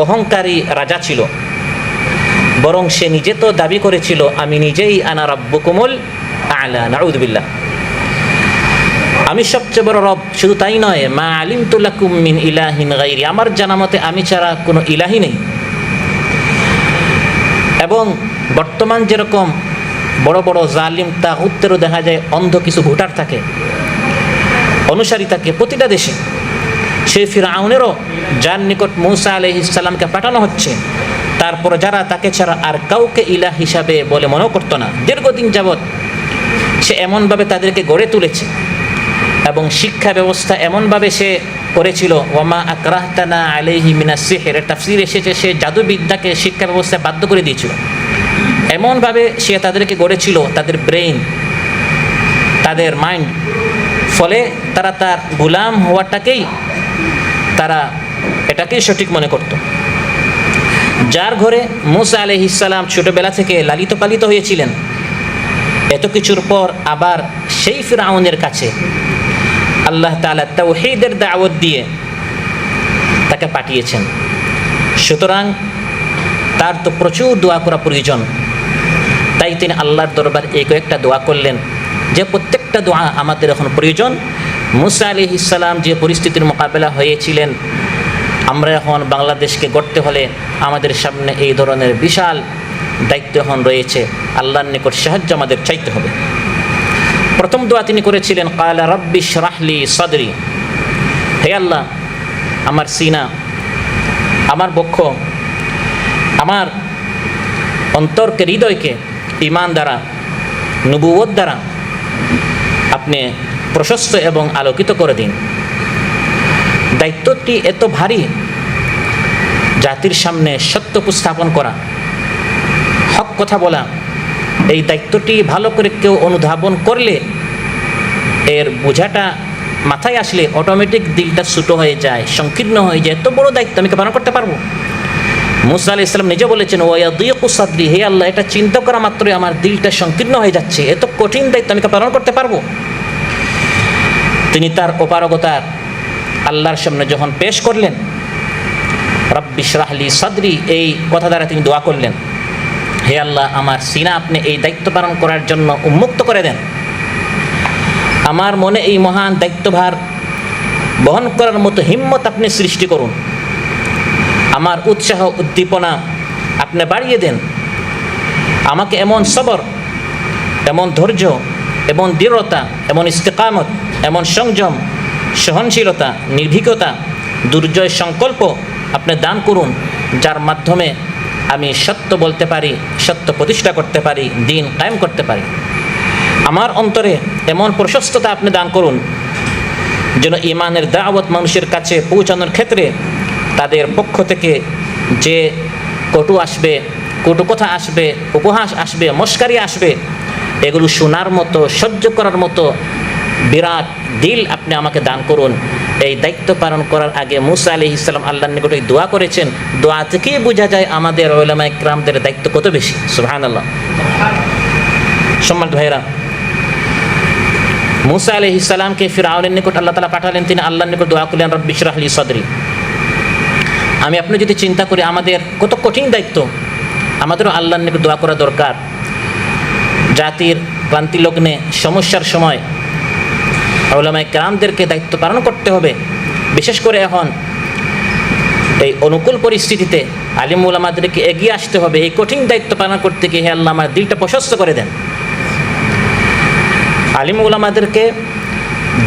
অহংকারী রাজা ছিল। বরং সে নিজে তো দাবি করেছিল আমি নিজেই আনা রাব্বুকুমুল আ'লা, নাউযুবিল্লাহ, আমি সবচেয়ে বড় রব। শুধু তাই নয়, মা আলিমতু লাকুম মিন ইলাহিন গায়রি, আমার জানা মতে আমি ছাড়া কোনো ইলাহি নেই। এবং বর্তমান যেরকম বড় বড় জালিম তাগুতেরও দেখা যায় অন্ধ কিছু ভোটার থাকে, অনুসারী থাকে প্রতিটা দেশে, সেই ফিরআউনেরও যার নিকট মূসা আলাইহিস সালামকে পাঠানো হচ্ছে, তারপর যারা তাকে ছাড়া আর কাউকে ইলাহ হিসাবে বলে মনে করতো না, দীর্ঘদিন যাবৎ সে এমনভাবে তাদেরকে গড়ে তুলেছে এবং শিক্ষা ব্যবস্থা এমনভাবে সে করেছিল, ওয়ামা আকরাহতানা আলাইহি মিনাস সিহর, তাফসীরে এসেছে সে জাদুবিদ্যাকে শিক্ষা ব্যবস্থায় বাধ্য করে দিয়েছিল। এমনভাবে সে তাদেরকে গড়েছিল, তাদের ব্রেইন, তাদের মাইন্ড, ফলে তারা তার গোলাম হওয়াটাকেই তারা এটাকেই সঠিক মনে করত। যার ঘরে মূসা আলাইহিস সালাম ছোটবেলা থেকে লালিত পালিত হয়েছিলেন, এত কিছুর পর আবার সেই ফিরআউনের কাছে আল্লাহ তাআলা তাওহীদের দাওয়াত দিয়ে তাকে পাঠিয়েছেন। সুতরাং তার তো প্রচুর দোয়া করা প্রয়োজন। তাই তিনি আল্লাহর দরবারে এই কয়েকটা দোয়া করলেন, যে প্রত্যেকটা দোয়া আমাদের এখন প্রয়োজন। মূসা আলাইহিস সালাম যে পরিস্থিতির মোকাবেলা হয়েছিলেন, আমরা এখন বাংলাদেশকে গড়তে হলে আমাদের সামনে এই ধরনের বিশাল দায়িত্ব এখন রয়েছে। আল্লাহর নিকট সাহায্য আমাদের চাইতে হবে। প্রথম দোয়া তিনি করেছিলেন, ক্বালা রাব্বি ইশরাহ লি সাদরি, হে আল্লাহ আমার সিনা, আমার বক্ষ, আমার অন্তরকে, হৃদয়কে ঈমান দ্বারা, নবুয়ত দ্বারা আপনি প্রশস্ত এবং আলোকিত করে দিন। দায়িত্বটি এত ভারী, জাতির সামনে সত্য উপস্থাপন করা, হক কথা বলা, এই দায়িত্বটি ভালো করে কেউ অনুধাবন করলে, এর বোঝাটা মাথায় আসলে অটোমেটিক দিলটা ছোটো হয়ে যায়, সংকীর্ণ হয়ে যায়। এত বড় দায়িত্ব আমি কি পালন করতে পারবো? মূসা আলাইহিস সালাম নিজে বলেছেন, ওয়ায়াদিকু সাদরি, হে আল্লাহ এটা চিন্তা করা মাত্রই আমার দিলটা সংকীর্ণ হয়ে যাচ্ছে, এত কঠিন দায়িত্ব আমি কি পালন করতে পারবো? তিনি তার অপারগতার আল্লাহর সামনে যখন পেশ করলেন, রাব্বি ইশরাহ লি সাদরি, এই কথা দ্বারা তিনি দোয়া করলেন, হে আল্লাহ আমার সিনা আপনি এই দায়িত্ব পালন করার জন্য উন্মুক্ত করে দেন, আমার মনে এই মহান দায়িত্বভার বহন করার মতো হিম্মত আপনি সৃষ্টি করুন, আমার উৎসাহ উদ্দীপনা আপনি বাড়িয়ে দেন, আমাকে এমন সবর, এমন ধৈর্য, এমন দৃঢ়তা, এমন ইস্তেকামত, এমন সংযম, সহনশীলতা, নির্ভীকতা, দুর্জয় সংকল্প আপনি দান করুন, যার মাধ্যমে আমি সত্য বলতে পারি, সত্য প্রতিষ্ঠা করতে পারি, দিন কায়েম করতে পারি। আমার অন্তরে এমন প্রশস্ততা আপনি দান করুন যেন ঈমানের দাওয়াত মানুষের কাছে পৌঁছানোর ক্ষেত্রে তাদের পক্ষ থেকে যে কটু আসবে, কটু কথা আসবে, উপহাস আসবে, মস্কারি আসবে, এগুলো শোনার মতো, সহ্য করার মতো বিরাট দিল আপনি আমাকে দান করুন। এই দায়িত্ব পালন করার আগে মূসা আলাইহিস সালাম আল্লাহর নিকট দোয়া করেছেন। দোয়া থেকেই বোঝা যায় আমাদের উলামায়ে কিরামদের দায়িত্ব কত বেশি। সুবহানাল্লাহ। সম্মানিত ভাইরা, মূসা আলাইহিস সালামকে ফিরআউনের নিকট আল্লাহ তাআলা পাঠালেন, তিনি আল্লাহর নিকট দোয়া করলেন, রব্বি ইশরাহ লি সাদরি। আমি আপনি যদি চিন্তা করি আমাদের কত কঠিন দায়িত্ব, আমাদেরও আল্লাহর নিকট দোয়া করা দরকার। জাতির ক্লান্তি লগ্নে, সমস্যার সময় উলামায়ে কিরামদেরকে দায়িত্ব পালন করতে হবে। বিশেষ করে এখন এই অনুকূল পরিস্থিতিতে আলিম উলামাদেরকে এগিয়ে আসতে হবে এই কঠিন দায়িত্ব পালন করতে গিয়ে। হে আল্লাহ আমার দিলটা প্রশস্ত করে দেন। আলিম উলামাদেরকে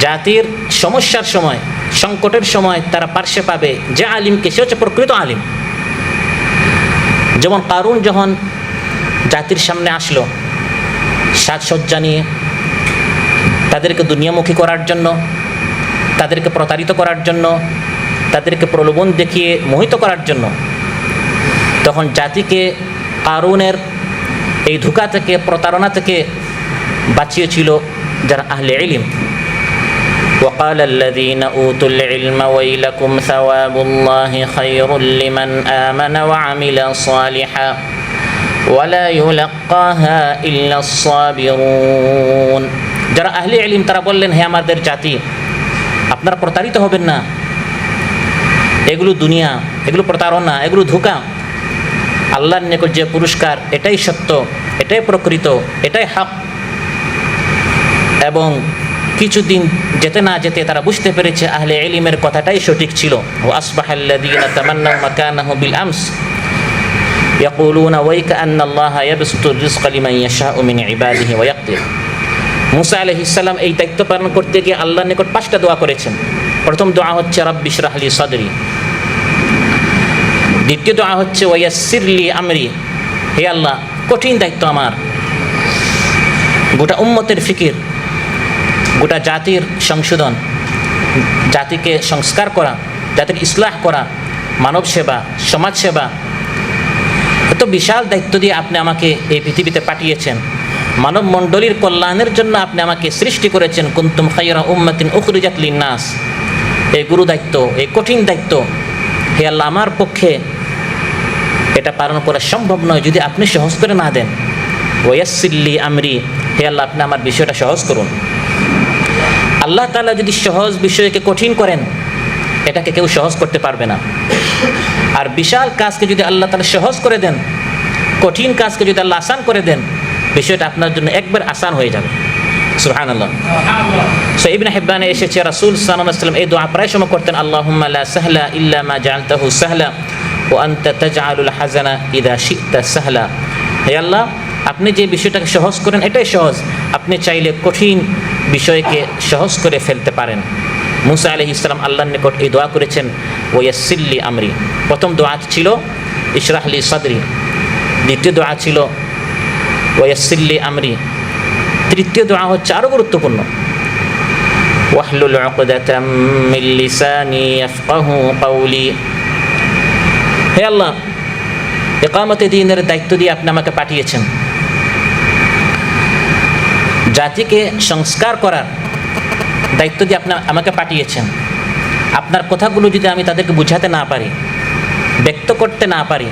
জাতির সমস্যার সময়, সংকটের সময় তারা পার্শ্বে পাবে যে আলিমকে, সে হচ্ছে প্রকৃত আলিম। যেমন কারুন যখন জাতির সামনে আসলো সাজসজ্জা নিয়ে, তাদেরকে দুনিয়ামুখী করার জন্য, তাদেরকে প্রতারিত করার জন্য, তাদেরকে প্রলোভন দেখিয়ে মোহিত করার জন্য তখন জাতিকে কারুনের এই ধোঁকা থেকে, প্রতারণা থেকে বাঁচিয়েছিল যারা আহলে ইলম। وقال الذين أوتوا العلم ويلكم ثواب الله خير لمن آمن وعمل صالحا ولا يلقاها إلا الصابرون। যারা আহলে ইলম তারা বললেন, হে আমাদের জাতি, আপনারা প্রতারিত হবেন না। এগুলো দুনিয়া, এগুলো প্রতারণা, এগুলো ধোঁকা। আল্লাহর নিকট যে পুরস্কার, এটাই সত্য, এটাই প্রকৃত, এটাই হক। এবং কিছুদিন যেতে না যেতে তারা বুঝতে পেরেছে আহলে ইলমের কথাটাই সঠিক ছিল। ওয়া আসবাহাল্লাযীনা তামান্নাউ মাকানাহু বিল আমস ইয়াকুলুনা ওয়াইকা আন্নাল্লাহা ইয়াবসুতুর রিজকা লিমান ইয়াশাউ মিন ইবাদিহি ওয়া ইয়াকদির। মুসা আলাইহিস সালাম এই দায়িত্ব পালন করতে গিয়ে আল্লাহর নিকট 5টা দোয়া করেছেন। প্রথম দোয়া হচ্ছে রাব্বি ইশরাহ লি সাদরি। দ্বিতীয় দোয়া হচ্ছে ওয়াইয়াসসির লি আমরি, হে আল্লাহ কঠিন দায়িত্ব আমার, গোটা উম্মতের ফিকির, গোটা জাতির সংশোধন, জাতিকে সংস্কার করা, জাতির ইসলাহ করা, মানব সেবা, সমাজ সেবা, এত বিশাল দায়িত্ব দিয়ে আপনি আমাকে এই পৃথিবীতে পাঠিয়েছেন। মানব মণ্ডলীর কল্যাণের জন্য আপনি আমাকে সৃষ্টি করেছেন। কুনতুম খায়রা উম্মাতিন উখরিজাত লিন-নাস। এই গুরু দায়িত্ব, এই কঠিন দায়িত্ব, হে আল্লাহ আমার পক্ষে এটা পালন করা সম্ভব নয় যদি আপনি সহজ করে না দেন। ওয়ায়াসসির লি আমরি, হে আল্লাহ আপনি আমার বিষয়টা সহজ করুন। আল্লাহ তাআলা যদি সহজ বিষয়কে কঠিন করেন, এটাকে কেউ সহজ করতে পারবে না। আর বিশাল কাজকে যদি আল্লাহ তাআলা সহজ করে দেন, কঠিন কাজকে যদি আল্লাহ আসান করে দেন, বিষয়টা আপনার জন্য একবার আসান হয়ে যাবে। সুবহানাল্লাহ। সো ইবনে হিব্বানে এসেছে রাসূল সাল্লাল্লাহু আলাইহি ওয়াসাল্লাম এই দোয়া প্রায় সময় করতেন, আল্লাহুম্মা লা সাহলা ইল্লা মা জাআলতাহু সাহলা ওয়া আনতা তাজআলুল হাযানা ইযা শি'তা সাহলা। হে আল্লাহ আপনি যে বিষয়টাকে সহজ করেন এটাই সহজ, আপনি চাইলে কঠিন বিষয়কে সহজ করে ফেলতে পারেন। মুসা আলাইহিস সালাম আল্লাহর নিকট এই দোয়া করেছেন ওয়ায়াসসির লি আমরি। প্রথম দোয়া ছিল ইশরাহ লি সাদরি, দ্বিতীয় দোয়া ছিল ওয়ায়াসসির লি আমরি, তৃতীয় দোয়া হচ্ছে আরও গুরুত্বপূর্ণ, ওয়াহলুল উকদাতাম মিন লিসানি ইয়াফকাহু কাওলি। হে আল্লাহ ইকামতে দ্বীনের দায়িত্ব দিয়ে আপনি আমাকে পাঠিয়েছেন, জাতিকে সংস্কার করার দায়িত্ব দিয়ে আপনি আমাকে পাঠিয়েছেন। আপনার কথাগুলো যদি আমি তাদেরকে বুঝাতে না পারি, ব্যক্ত করতে না পারি,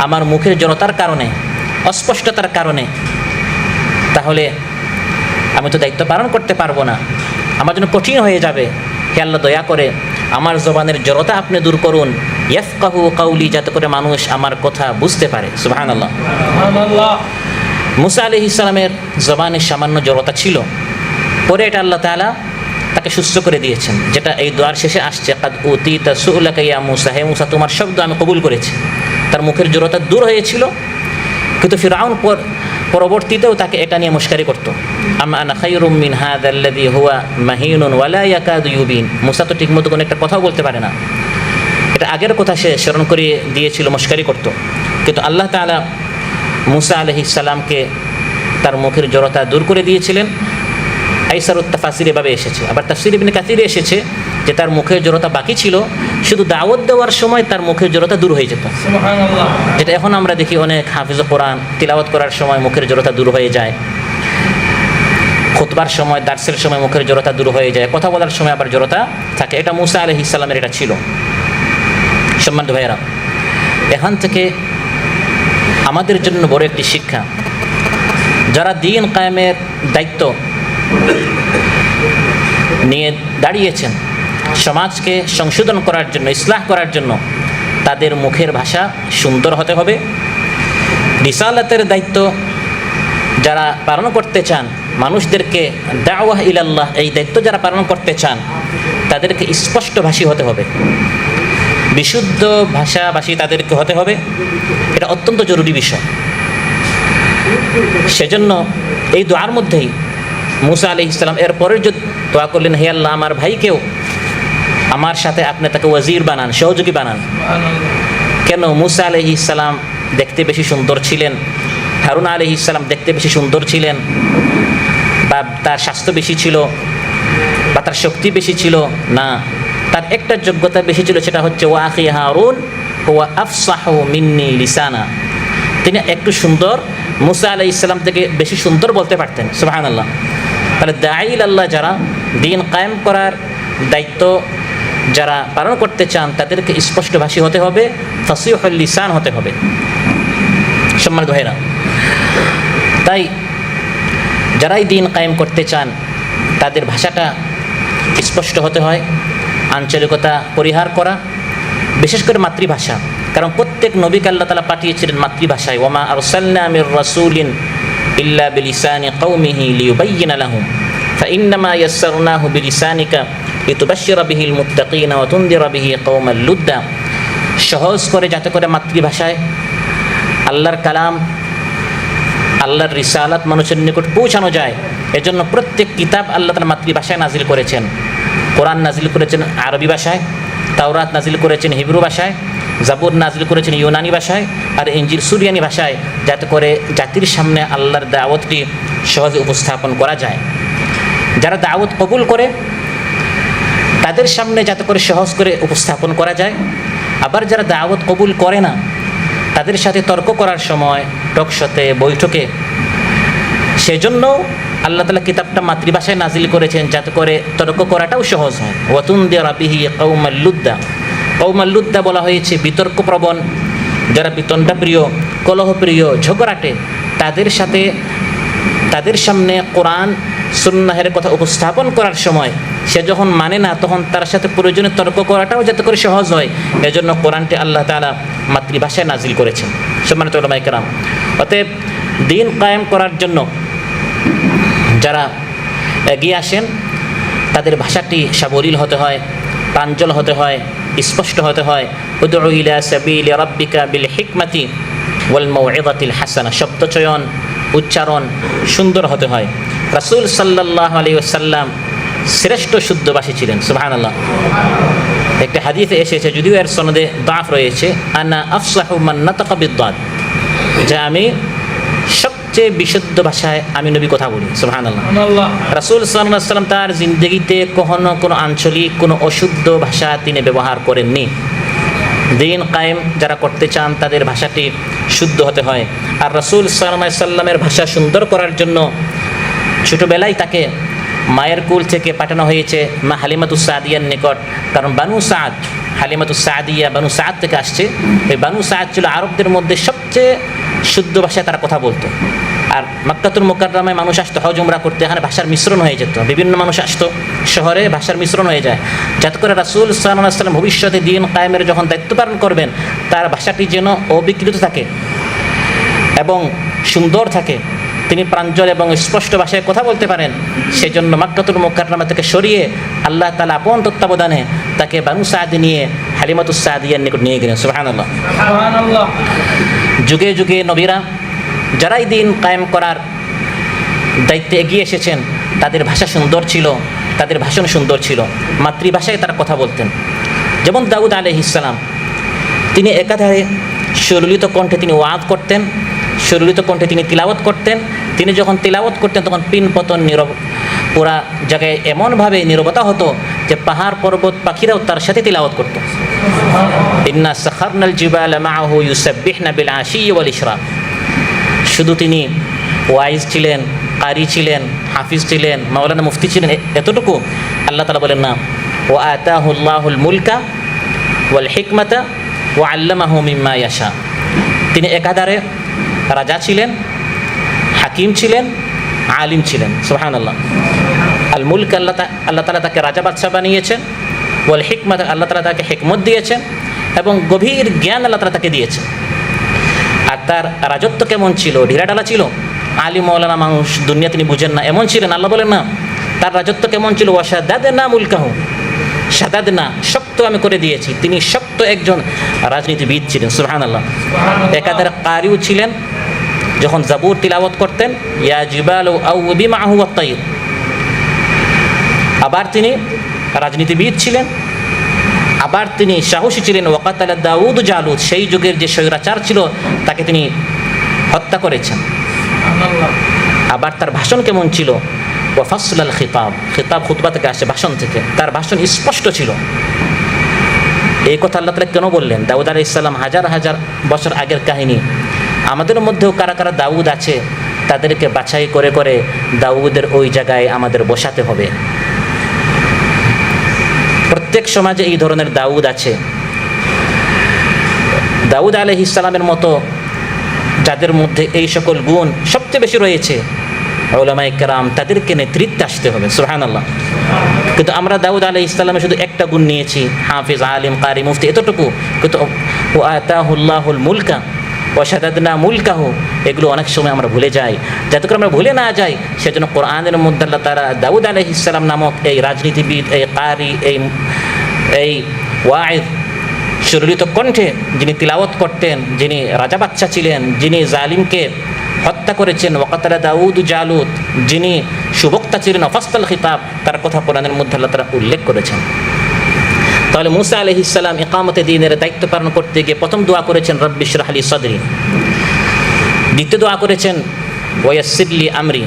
আমার মুখের জড়তার কারণে, অস্পষ্টতার কারণে, তাহলে আমি তো দায়িত্ব পালন করতে পারবো না, আমার জন্য কঠিন হয়ে যাবে। হে আল্লাহ দয়া করে আমার জবানের জড়তা আপনি দূর করুন, ইয়াফকাহু কাওলি, যাতে করে মানুষ আমার কথা বুঝতে পারে। সুবহানাল্লাহ। মুসা আলাইহিস সালামের জবানে সামান্য জড়তা ছিল, পরে এটা আল্লাহ তাআলা তাকে সুস্থ করে দিয়েছেন, যেটা এই দোয়ার শেষে আসছে, কাদ উতিতা সু'লাকা ইয়া মুসা, হে মুসা তোমার শব্দ আমি কবুল করেছি। তার মুখের জড়তা দূর হয়েছিল, কিন্তু ফিরআউন পরবর্তীতেও তাকে এটা নিয়ে মুশকারি করতো, আম্মা আনা খায়রুম মিন হাযাল্লাযী হুয়া মাহিনুন ওয়া লা ইয়াকাদু ইউবিন। মুসা তো ঠিকমতো কোনো একটা কথাও বলতে পারে না, এটা আগের কথা সে স্মরণ করিয়ে দিয়েছিল, মুশকারি করতো। কিন্তু আল্লাহ তাআলা মুসা আলাইহিস সালামকে তার মুখের জড়তা দূর করে দিয়েছিলেন। আইসারুত তাফাসির এভাবে এসেছে, আবার তাফসির ইবনে কাসিরে এসেছে যে তার মুখের জড়তা বাকি ছিল, শুধু দাওয়াত দেওয়ার সময় তার মুখের জড়তা দূর হয়ে যেত। সুবহানাল্লাহ। যেটা এখন আমরা দেখি অনেক হাফিজ কোরআন তিলাওয়াত করার সময় মুখের জড়তা দূর হয়ে যায়, খুতবার সময়, দার্সের সময় মুখের জড়তা দূর হয়ে যায়, কথা বলার সময় আবার জড়তা থাকে। এটা মুসা আলাইহিস সালামের এটা ছিল। সম্মানিত ভাইয়েরা, এখান থেকে আমাদের জন্য বড় একটি শিক্ষা, যারা দ্বীন কায়েমের দায়িত্ব নিয়ে দাঁড়িয়েছেন, সমাজকে সংশোধন করার জন্য, ইসলাহ করার জন্য, তাদের মুখের ভাষা সুন্দর হতে হবে। রিসালাতের দায়িত্ব যারা পালন করতে চান, মানুষদেরকে দাওয়াহ ইলাল্লাহ, এই দায়িত্ব যারা পালন করতে চান, তাদেরকে স্পষ্টভাষী হতে হবে, বিশুদ্ধ ভাষাভাষী তাদেরকে হতে হবে। এটা অত্যন্ত জরুরি বিষয়। সেজন্য এই দোয়ার মধ্যেই মুসা আলাইহিস সালাম এরপরের যে দোয়া করলেন, হে আল্লাহ আমার ভাইকেও আমার সাথে আপনি তাকে ওয়াজির বানান, সহযোগী বানান। কেন? মুসা আলাইহিস সালাম দেখতে বেশি সুন্দর ছিলেন, হারুন আলাইহিস সালাম দেখতে বেশি সুন্দর ছিলেন, বা তার স্বাস্থ্য বেশি ছিল, বা তার শক্তি বেশি ছিল? না, তার একটা যোগ্যতা বেশি ছিল, সেটা হচ্ছে ওয়া আখি হারুন হুয়া আফসাহু মিন্নি লিসানা। তিনি একটু সুন্দর, মুসা আলাইহিস সালাম থেকে বেশি সুন্দর বলতে পারতেন। সুবহানাল্লাহ। তাহলে দাঈল আল্লাহ যারা দ্বীন কায়েম করার দায়িত্ব যারা পালন করতে চান, তাদেরকে স্পষ্টভাষী হতে হবে, ফাসিহুল লিসান হতে হবে। সম্মানিত ভাইরা, তাই যারাই দ্বীন কায়েম করতে চান তাদের ভাষাটা স্পষ্ট হতে হয়, আঞ্চলিকতা পরিহার করা, বিশেষ করে মাতৃভাষা। কারণ প্রত্যেক নবীকে আল্লাহ তাআলা পাঠিয়েছিলেন মাতৃভাষায়। ওয়ামা আরসালনা মির রাসূলিন ইল্লা বিলিসানি কওমিহি লিয়ুবাইয়িনা লাহুম ফাইন্নামা ইয়াসসারনাহু বিলিসানিকা লিতুবাশশিরা বিহিল মুত্তাকিনা ওয়া তুনদিরা বিহি কওমান লুদ্দা। সহজ করে, যাতে করে মাতৃভাষায় আল্লাহর কালাম, আল্লাহর রিসালাত মানুষের নিকট পৌঁছানো যায়। এজন্য প্রত্যেক কিতাব আল্লাহ তাআলা মাতৃভাষায় নাজিল করেছেন। কোরআন নাজিল করেছেন আরবি ভাষায়, তাওরাত নাজিল করেছেন হিব্রু ভাষায়, জাবুর নাজিল করেছেন ইউনানি ভাষায়, আর ইনজিল সুরিয়ানি ভাষায়, যাতে করে জাতির সামনে আল্লাহর দাওয়াতটি সহজে উপস্থাপন করা যায়। যারা দাওয়াত কবুল করে তাদের সামনে যাতে করে সহজ করে উপস্থাপন করা যায়। আবার যারা দাওয়াত কবুল করে না, তাদের সাথে তর্ক করার সময় টকশোতে, বৈঠকে, সেজন্য আল্লাহ তাআলা কিতাবটা মাতৃভাষায় নাজিল করেছেন, যাতে করে তর্ক করাটাও সহজ হয়। ওয়া তুনদিরা বিহি কওমান লুদ্দা। কওমান লুদ্দা বলা হয়েছে বিতর্কপ্রবণ, যারা বিতণ্ডা প্রিয়, কলহ প্রিয়, ঝগড়াটে, তাদের সামনে কোরআন সুন্নাহের কথা উপস্থাপন করার সময় সে যখন মানে না, তখন তার সাথে প্রয়োজনে তর্ক করাটাও যাতে করে সহজ হয়, এজন্য কোরআনটি আল্লাহ তাআলা মাতৃভাষায় নাজিল করেছেন। সম্মানিত উলামায়ে কেরাম, অতএব দ্বীন কায়েম করার জন্য যারা এগিয়ে আসেন তাদের ভাষাটি সাবলীল হতে হয়, প্রাঞ্জল হতে হয়, স্পষ্ট হতে হয়। উদউ ইলা সাবিলি রাব্বিকা বিল হিকমাতি ওয়াল মাউইযাতিল হাসানা। শব্দচয়ন, উচ্চারণ সুন্দর হতে হয়। রাসূল সাল্লাল্লাহু আলাইহি ওয়াসাল্লাম শ্রেষ্ঠ শুদ্ধভাষী ছিলেন। সুবহানাল্লাহ। একটা হাদিসে এসেছে, যদিও এর সনদে দাফ রয়েছে, আনা আফসাহু মান নাতাকা বিদ্দাদ, যে আমি সবচেয়ে বিশুদ্ধ ভাষায় আমি নবী কথা বলি। সুবহানাল্লাহ। রাসূল সাল্লাল্লাহু আলাইহি ওয়াসাল্লাম তার জিন্দেগিতে কখনো কোনো আঞ্চলিক, কোনো অশুদ্ধ ভাষা তিনি ব্যবহার করেননি। দ্বীন কায়েম যারা করতে চান তাদের ভাষাটি শুদ্ধ হতে হয়। আর রাসূল সাল্লাল্লাহু আলাইহি ওয়াসাল্লামের ভাষা সুন্দর করার জন্য ছোটবেলায় তাকে মায়ের কুল থেকে পাঠানো হয়েছে মা হালিমাতুস সাদিয়ার নিকট। কারণ বানু সাদ, হালিমাতুস সাদিয়া বানু সাদ থেকে আসছে। এই বানু সাদ ছিল আরবদের মধ্যে সবচেয়ে শুদ্ধ ভাষায় তারা কথা বলতো। আর মক্কাতুল মুকাররমায় মানুষ আসতো হজ উমরা করতে, এখানে ভাষার মিশ্রণ হয়ে যেত, বিভিন্ন মানুষ আসতো, শহরে ভাষার মিশ্রণ হয়ে যায়। যাতে করে রাসূল সাল্লাল্লাহু আলাইহি ওয়াসাল্লাম ভবিষ্যতে দ্বীন কায়েমের যখন দায়িত্ব পালন করবেন, তার ভাষাটি যেন অবিকৃত থাকে এবং সুন্দর থাকে, তিনি প্রাঞ্জল এবং স্পষ্ট ভাষায় কথা বলতে পারেন। সেই জন্য মক্কাতুল মুকাররমা থেকে সরিয়ে আল্লাহ তাআলা আপন তত্ত্বাবধানে তাকে বানু সাদ নিয়ে হালিমাতুস সাদিয়ার নিকট নিয়ে গেলেন। সুবহানাল্লাহ। সুবহানাল্লাহ। যুগে যুগে নবীরা যারাই দ্বীন কায়েম করার দায়িত্বে এগিয়ে এসেছেন, তাদের ভাষা সুন্দর ছিল, তাদের ভাষণ সুন্দর ছিল, মাতৃভাষায় তারা কথা বলতেন। যেমন দাউদ আলাইহিস সালাম, তিনি একাধারে সুললিত কণ্ঠে তিনি ওয়াজ করতেন, সুললিত কণ্ঠে তিনি তিলাওয়াত করতেন। তিনি যখন তিলাওয়াত করতেন তখন পিন পতন নীরব, পুরা জায়গায় এমনভাবে নীরবতা হতো যে পাহাড় পর্বত পাখিরাও তার সাথে তিলাওয়াত করত। ইন্না সাখারনাল জিবালা মাআহু ইউসাব্বিহনা বিল আশি ওয়াল ইশরাক। শুধু তিনি ওয়াইজ ছিলেন, কারি ছিলেন, হাফিজ ছিলেন, মাওলানা মুফতি ছিলেন, এতটুকু আল্লাহ তাআলা বলেন না, ওয়া আতাহুল্লাহুল মুলকা ওয়াল হিকমাতা ওয়া আল্লামাহু মিম্মা ইয়াশা। তিনি একাধারে রাজা ছিলেন, হাকিম ছিলেন, আলিম ছিলেন। সুবহানাল্লাহ। আল মুলক আল্লাহ তাআলা তাকে রাজা বাদশাহ বানিয়েছেন, ওয়াল হিকমাত আল্লাহ তাআলা তাকে হিকমত দিয়েছেন এবং গভীর জ্ঞান আল্লাহ তাআলা তাকে দিয়েছেন। আর তার রাজত্ব কেমন ছিল? ঢিলাঢালা ছিল। আলিম মাওলানা মানুষ দুনিয়া তিনি বুঝেন না এমন ছিলেন। আল্লাহ বলেন না, তার রাজত্ব কেমন ছিল? ওয়াশাদাদনা মুলকাহু, শাদাদনা, শক্ত আমি করে দিয়েছি। তিনি শক্ত একজন রাজনীতিবিদ ছিলেন। সুবহানাল্লাহ। একাধারে কারিও ছিলেন। যখন জাবুর তিলাওয়াত করতেন, ইয়া জিবালু আউবি মাহু ওয়াত-তাইর। আবার তিনি রাজনীতিবিদ ছিলেন, আবার তিনি সাহসী ছিলেন। ওয়াকাতালা দাউদ জালুত, সেই যুগের যে স্বৈরাচার ছিল তাকে তিনি হত্যা করেছেন। আবার তার ভাষণ কেমন ছিল? ওয়া ফাসলাল খিতাব, খিতাব খুতবা থেকে আসে, ভাষণ থেকে। তার ভাষণ স্পষ্ট ছিল। এই কথা আল্লাহ তাআলা কেন বললেন? দাউদ আলাইহিস সালাম হাজার হাজার বছর আগের কাহিনী। আমাদের মধ্যেও কারা কারা দাউদ আছে তাদেরকে বাছাই করে করে দাউদের ওই জায়গায় আমাদের বসাতে হবে। প্রত্যেক সমাজে এই ধরনের দাউদ আছে। দাউদ আলাইহিস সালামের মতো যাদের মধ্যে এই সকল গুণ সবচেয়ে বেশি রয়েছে, উলামায়ে কেরাম তাদেরকে নেতৃত্বে আসতে হবে। সুবহানাল্লাহ। কিন্তু আমরা দাউদ আলাইহিস সালামের শুধু একটা গুণ নিয়েছি, হাফিজ, আলিম, কারি, মুফতি, এতটুকু। কিন্তু ওয়া আতাহুল্লাহুল মুলকা ওয়া শাদাদনা মুলকাহু, এগুলো অনেক সময় আমরা ভুলে যাই। যাতে করে আমরা ভুলে না যাই সেজন্য কোরআনের মধ্যে আল্লাহ তাআলা দাউদ আলাইহিস সালাম নামক এই রাজনীতিবিদ, এই কারি, এই ওয়াইজ, সুরলিত কণ্ঠে যিনি তিলাওয়াত করতেন, যিনি রাজা বাচ্চা ছিলেন, যিনি জালিমকে হত্যা করেছেন, ওয়াকাতালা দাউদ জালুত, যিনি সুবক্তা ছিলেন, অফাস্তাল খিতাব, তার কথা কোরআনের মধ্যে আল্লাহ তাআলা উল্লেখ করেছেন। তাহলে মুসা আলাইহিস সালাম ইকামতে দ্বীনের দায়িত্ব পালন করতে গিয়ে প্রথম দোয়া করেছেন রব্বি ইশরাহ লি সাদরি, দ্বিতীয় দোয়া করেছেন ওয়ায়াসসির লি আমরি,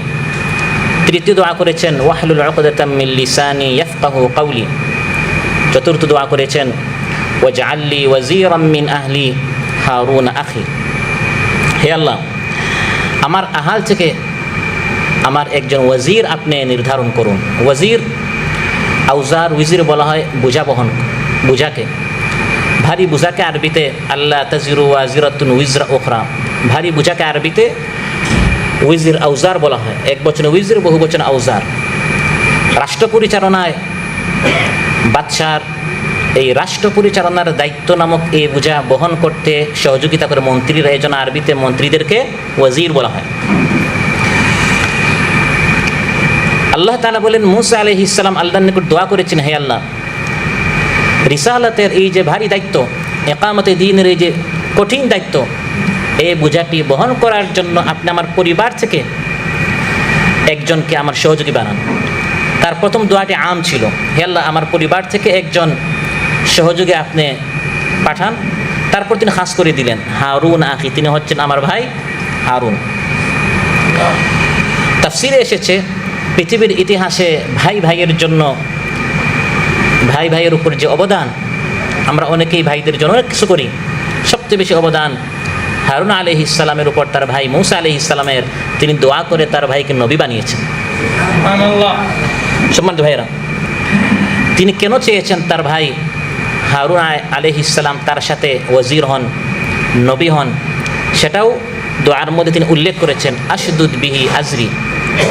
তৃতীয় দোয়া করেছেন ওয়াহলুল উকদাতাম মিন লিসানি ইয়াফকাহু কাওলি, চতুর্থ দোয়া করেছেন ওয়াজআল লি ওয়াজিরাম মিন আহলি হারুন আখি। হে আল্লাহ, আমার আহাল থেকে আমার একজন ওয়াজির আপনি নির্ধারণ করুন। ওয়াজির, আউজার, উজির বলা হয় বুঝাকে, ভারী বুঝাকে আরবিতে আল্লাহ তাজিরু ওয়াজিরাতুন উইজরা উখরা, ভারী বুঝাকে আরবিতে উজির, আউজার বলা হয়। এক বচনে উজির, বহু বচনে আউজার। রাষ্ট্র পরিচালনায় বাদশার এই রাষ্ট্র পরিচালনার দায়িত্ব নামক এই বোঝা বহন করতে সহযোগিতা করে মন্ত্রীরা, এই জন্য আরবিতে মন্ত্রীদেরকে ওয়াজির বলা হয়। আল্লাহ তাআলা বলেন মুসা আলাইহিস সালাম আল্লাহর নিকট দোয়া করেছেন, হে আল্লাহ, রিসালাতের এই যে ভারী দায়িত্ব, ইকামতে দ্বীনের এই যে কঠিন দায়িত্ব, এই বোঝাটি বহন করার জন্য আপনি আমার পরিবার থেকে একজনকে আমার সহযোগী বানান। তার প্রথম দোয়াটি আম ছিল, হে আল্লাহ, আমার পরিবার থেকে একজন সহযোগী আপনি পাঠান। তারপর তিনি খাস করে দিলেন হারুন আখি, তিনি হচ্ছেন আমার ভাই হারুন। তাফসিরে এসেছে পৃথিবীর ইতিহাসে ভাই ভাইয়ের জন্য, ভাই ভাইয়ের উপর যে অবদান, আমরা অনেকেই ভাইদের জন্য অনেক কিছু করি, সবচেয়ে বেশি অবদান হারুন আলাইহিস সালামের উপর তার ভাই মুসা আলাইহিস সালামের। তিনি দোয়া করে তার ভাইকে নবী বানিয়েছেন। সুবহানাল্লাহ। সম্মানিত ভাইরা, তিনি কেন চেয়েছেন তার ভাই হারুন আলাইহিস সালাম তার সাথে ওয়াজির হন, নবী হন, সেটাও দোয়ার মধ্যে তিনি উল্লেখ করেছেন। আশদুদ বিহি আজরি,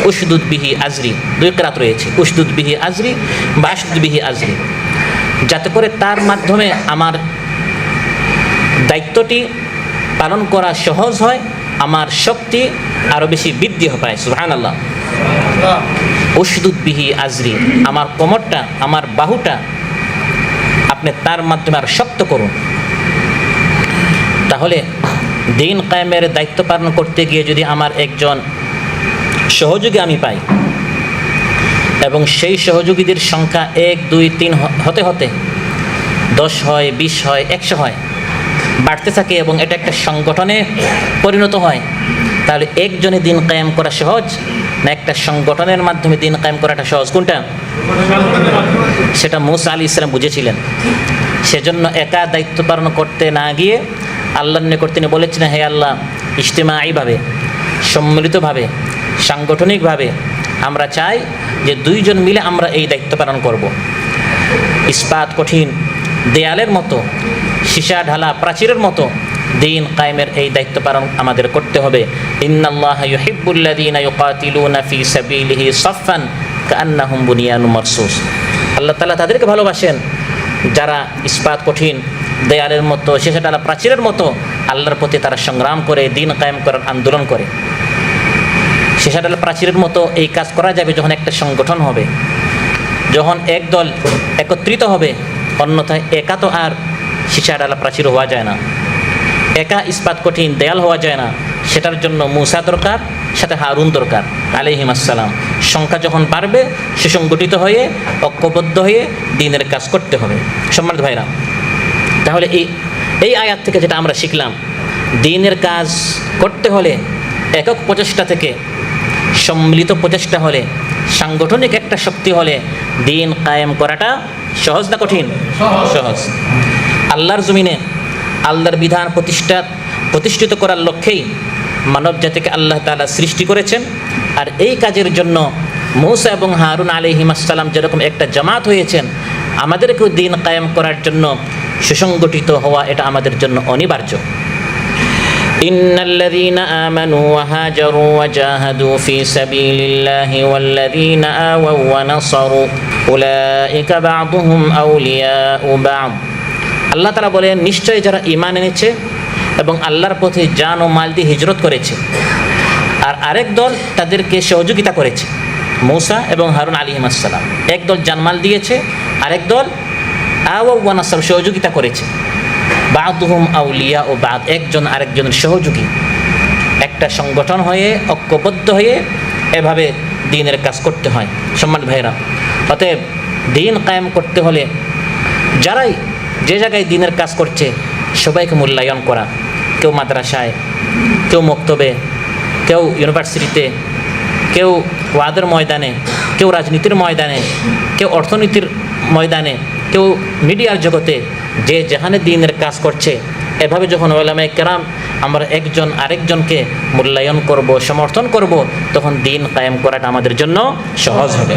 উশদুদ বিহি আজরি, দুই কিরাত রয়েছে, উশদুদ বিহি আজরি বা আশদুদ বিহি আজরি, যাতে করে তার মাধ্যমে আমার দায়িত্বটি পালন করা সহজ হয়, আমার শক্তি আরও বেশি বৃদ্ধি পায়। সুবহানাল্লাহ। উশদুদ বিহি আজরি, আমার কোমরটা, আমার বাহুটা আপনি তার মাধ্যমে আর শক্ত করুন। তাহলে দিন কায়েমের দায়িত্ব পালন করতে গিয়ে যদি আমার একজন সহযোগী আমি পাই, এবং সেই সহযোগীদের সংখ্যা 1, 2, 3 হতে হতে 10 হয়, 20 হয়, 100 হয়, বাড়তে থাকে এবং এটা একটা সংগঠনে পরিণত হয়, তাহলে একজনে দিন কায়েম করা সহজ না একটা সংগঠনের মাধ্যমে দিন কায়েম করাটা সহজ? কোনটা? সেটা মুসা আলাইহিস সালাম বুঝেছিলেন। সেজন্য একা দায়িত্ব পালন করতে না গিয়ে আল্লাহর নিকট তিনি বলেছেন, হে আল্লাহ, ইজতিমাঈভাবে, সম্মিলিতভাবে, সাংগঠনিকভাবে আমরা চাই যে 2 জন মিলে আমরা এই দায়িত্ব পালন করব। ইস্পাত কঠিন দেয়ালের মতো, সীসা ঢালা প্রাচীরের মতো দিন কায়েমের এই দায়িত্ব পালন আমাদের করতে হবে। ইন্নাল্লাহা ইউহিব্বুল্লাযীনা ইউকাতিলুনা ফী সাবিলিহি সাফফান কাআন্নাহুম বুনিয়ানুম মারসুস। আল্লাহ তাআলা তাদেরকে ভালোবাসেন যারা ইস্পাত কঠিন দেয়ালের মতো, সীসা ঢালা প্রাচীরের মতো আল্লাহর প্রতি তারা সংগ্রাম করে, দিন কায়েম করার আন্দোলন করে। সীসা ঢালা প্রাচীরের মতো এই কাজ করা যাবে যখন একটা সংগঠন হবে, যখন এক দল একত্রিত হবে। অন্যথায় একা তো আর সীসা ঢালা প্রাচীর হওয়া যায় না, একা ইস্পাত কঠিন দেয়াল হওয়া যায় না। সেটার জন্য মুসা দরকার, সাথে হারুন দরকার আলাইহিম আসসালাম। সংখ্যা যখন বাড়বে, সুসংগঠিত হয়ে, ঐক্যবদ্ধ হয়ে দিনের কাজ করতে হবে। সম্মানিত ভাইরা, তাহলে এই আয়াত থেকে যেটা আমরা শিখলাম, দিনের কাজ করতে হলে একক প্রচেষ্টা থেকে সম্মিলিত প্রচেষ্টা হলে, সাংগঠনিক একটা শক্তি হলে দিন কায়েম করাটা সহজ না কঠিন? সহজ। আল্লাহর জমিনে আল্লাহর বিধান প্রতিষ্ঠিত করার লক্ষ্যেই মানব জাতিকে আল্লাহ তাআলা সৃষ্টি করেছেন। আর এই কাজের জন্য মূসা এবং হারুন আলাইহিসসালাম যেরকম একটা জামাত হয়েছেন, আমাদেরকেও দিন কায়েম করার জন্য সুসংগঠিত হওয়া এটা আমাদের জন্য অনিবার্য। ইন্নাল্লাযীনা আমানু ওয়া হাজারু ওয়া জাহাদু ফি সাবিলিল্লাহি ওয়াল্লাযীনা আওয়াউ ওয়া নাসারু উলাইকা বা'দুহুম আউলিয়াউ বা'দ। আল্লাহ তাআলা বলেন, নিশ্চয়ই যারা ঈমান এনেছে এবং আল্লাহর পথে জান ও মাল দিয়ে হিজরত করেছে, আর আরেক দল তাদেরকে সহযোগিতা করেছে, মূসা এবং হারুন আলাইহিসসালাম। এক দল জানমাল দিয়েছে, আরেক দল আওয়াউ ওয়া নাসার সহযোগিতা করেছে। বা'দুহুম আউলিয়া ও বা'দ, একজন আরেকজনের সহযোগী। একটা সংগঠন হয়ে ঐক্যবদ্ধ হয়ে এভাবে দ্বীনের কাজ করতে হয়। সম্মানিত ভাইরা, অতএব দ্বীন কায়েম করতে হলে যারাই যে জায়গায় দ্বীনের কাজ করছে সবাইকে মূল্যায়ন করা। কেউ মাদ্রাসায়, কেউ মক্তবে, কেউ ইউনিভার্সিটিতে, কেউ ওয়াদের ময়দানে, কেউ রাজনীতির ময়দানে, কেউ অর্থনীতির ময়দানে, কেউ মিডিয়ার জগতে, যে যেখানে দ্বীনের কাজ করছে, এভাবে যখন উলামায়ে কেরাম আমরা একজন আরেকজনকে মূল্যায়ন করব, সমর্থন করব, তখন দ্বীন কায়েম করাটা আমাদের জন্য সহজ হবে।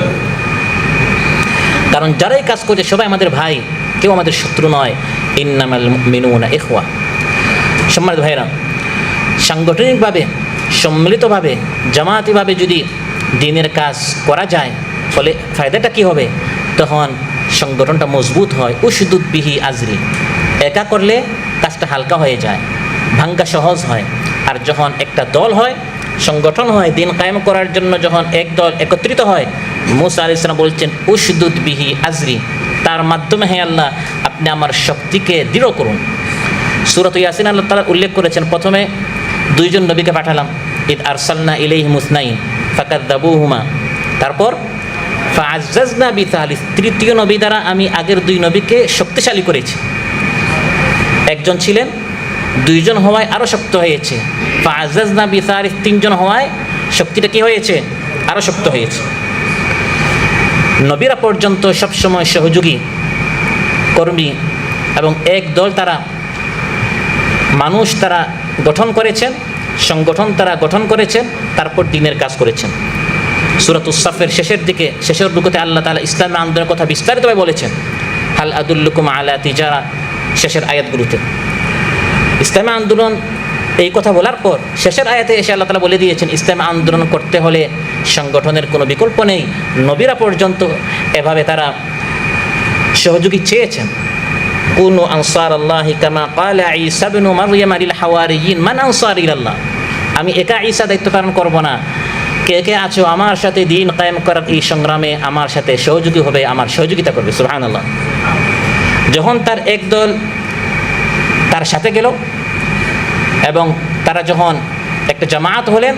কারণ যারাই কাজ করছে সবাই আমাদের ভাই, কেউ আমাদের শত্রু নয়। ইন্নামাল মুমিনুনা ইখওয়া। সম্মানিত ভাইরা, সাংগঠনিকভাবে, সম্মিলিতভাবে, জামায়াতিভাবে যদি দ্বীনের কাজ করা যায়, ফলে ফায়দাটা কি হবে? তখন সংগঠনটা মজবুত হয়। উশদুদ বিহি আজরি, একা করলে কাজটা হালকা হয়ে যায়, ভাঙ্গা সহজ হয়। আর যখন একটা দল হয়, সংগঠন হয়, দ্বীন কায়েম করার জন্য যখন এক দল একত্রিত হয়, মূসা আলাইহিস সালাম বলছেন উশদুদ বিহি আজরি, তার মাধ্যমে হে আল্লাহ আপনি আমার শক্তিকে দৃঢ় করুন। সূরাত ইয়াসিন আল্লাহ তাআলা উল্লেখ করেছেন, প্রথমে দুইজন নবীকে পাঠালাম, ইদ আরসালনা ইলাইহিম ইসনাইন ফাকাযযাবুহুমা, তারপর ফাআজ্জাজনা বিসালিস, তৃতীয় নবী দ্বারা আমি আগের দুই নবীকে শক্তিশালী করেছি। একজন ছিলেন, দুইজন হওয়ায় আরও শক্ত হয়েছে। ফাআজ্জাজনা বিসালিস, তিনজন হওয়ায় শক্তিটা কি হয়েছে? আরও শক্ত হয়েছে। নবীরা পর্যন্ত সবসময় সহযোগী, কর্মী এবং এক দল তারা, মানুষ তারা গঠন করেছেন, সংগঠন তারা গঠন করেছেন, তারপর দ্বীনের কাজ করেছেন। সূরাতুস সাফের শেষের দিকে, শেষের রুকুতে আল্লাহ তাআলা ইসলামী আন্দোলনের কথা বিস্তারিতভাবে বলেছেন। হাল আদুল্লুকুম আলা তিজারা, শেষের আয়াতগুলোতে ইসলামী আন্দোলন এই কথা বলার পর শেষের আয়াতে এসে আল্লাহ তাআলা বলে দিয়েছেন, ইসলামী আন্দোলন করতে হলে সংগঠনের কোনো বিকল্প নেই। নবীরা পর্যন্ত এভাবে তারা সহযোগী চেয়েছেন। কুনু আনসার আল্লাহি কামা ক্বালা ঈসা ইবনু মারইয়াম লিল হাওয়ারিয়িন মান আনসার ইলাল্লাহ, আমি একা ঈসা দায়িত্ব পালন করব না, কে কে আছো আমার সাথে দ্বীন কায়েম করার এই সংগ্রামে আমার সাথে সহযোগী হবে, আমার সহযোগিতা করবে। সুবহানাল্লাহ। যখন তার একদল তার সাথে গেল এবং তারা যখন একটা জামায়াত হলেন,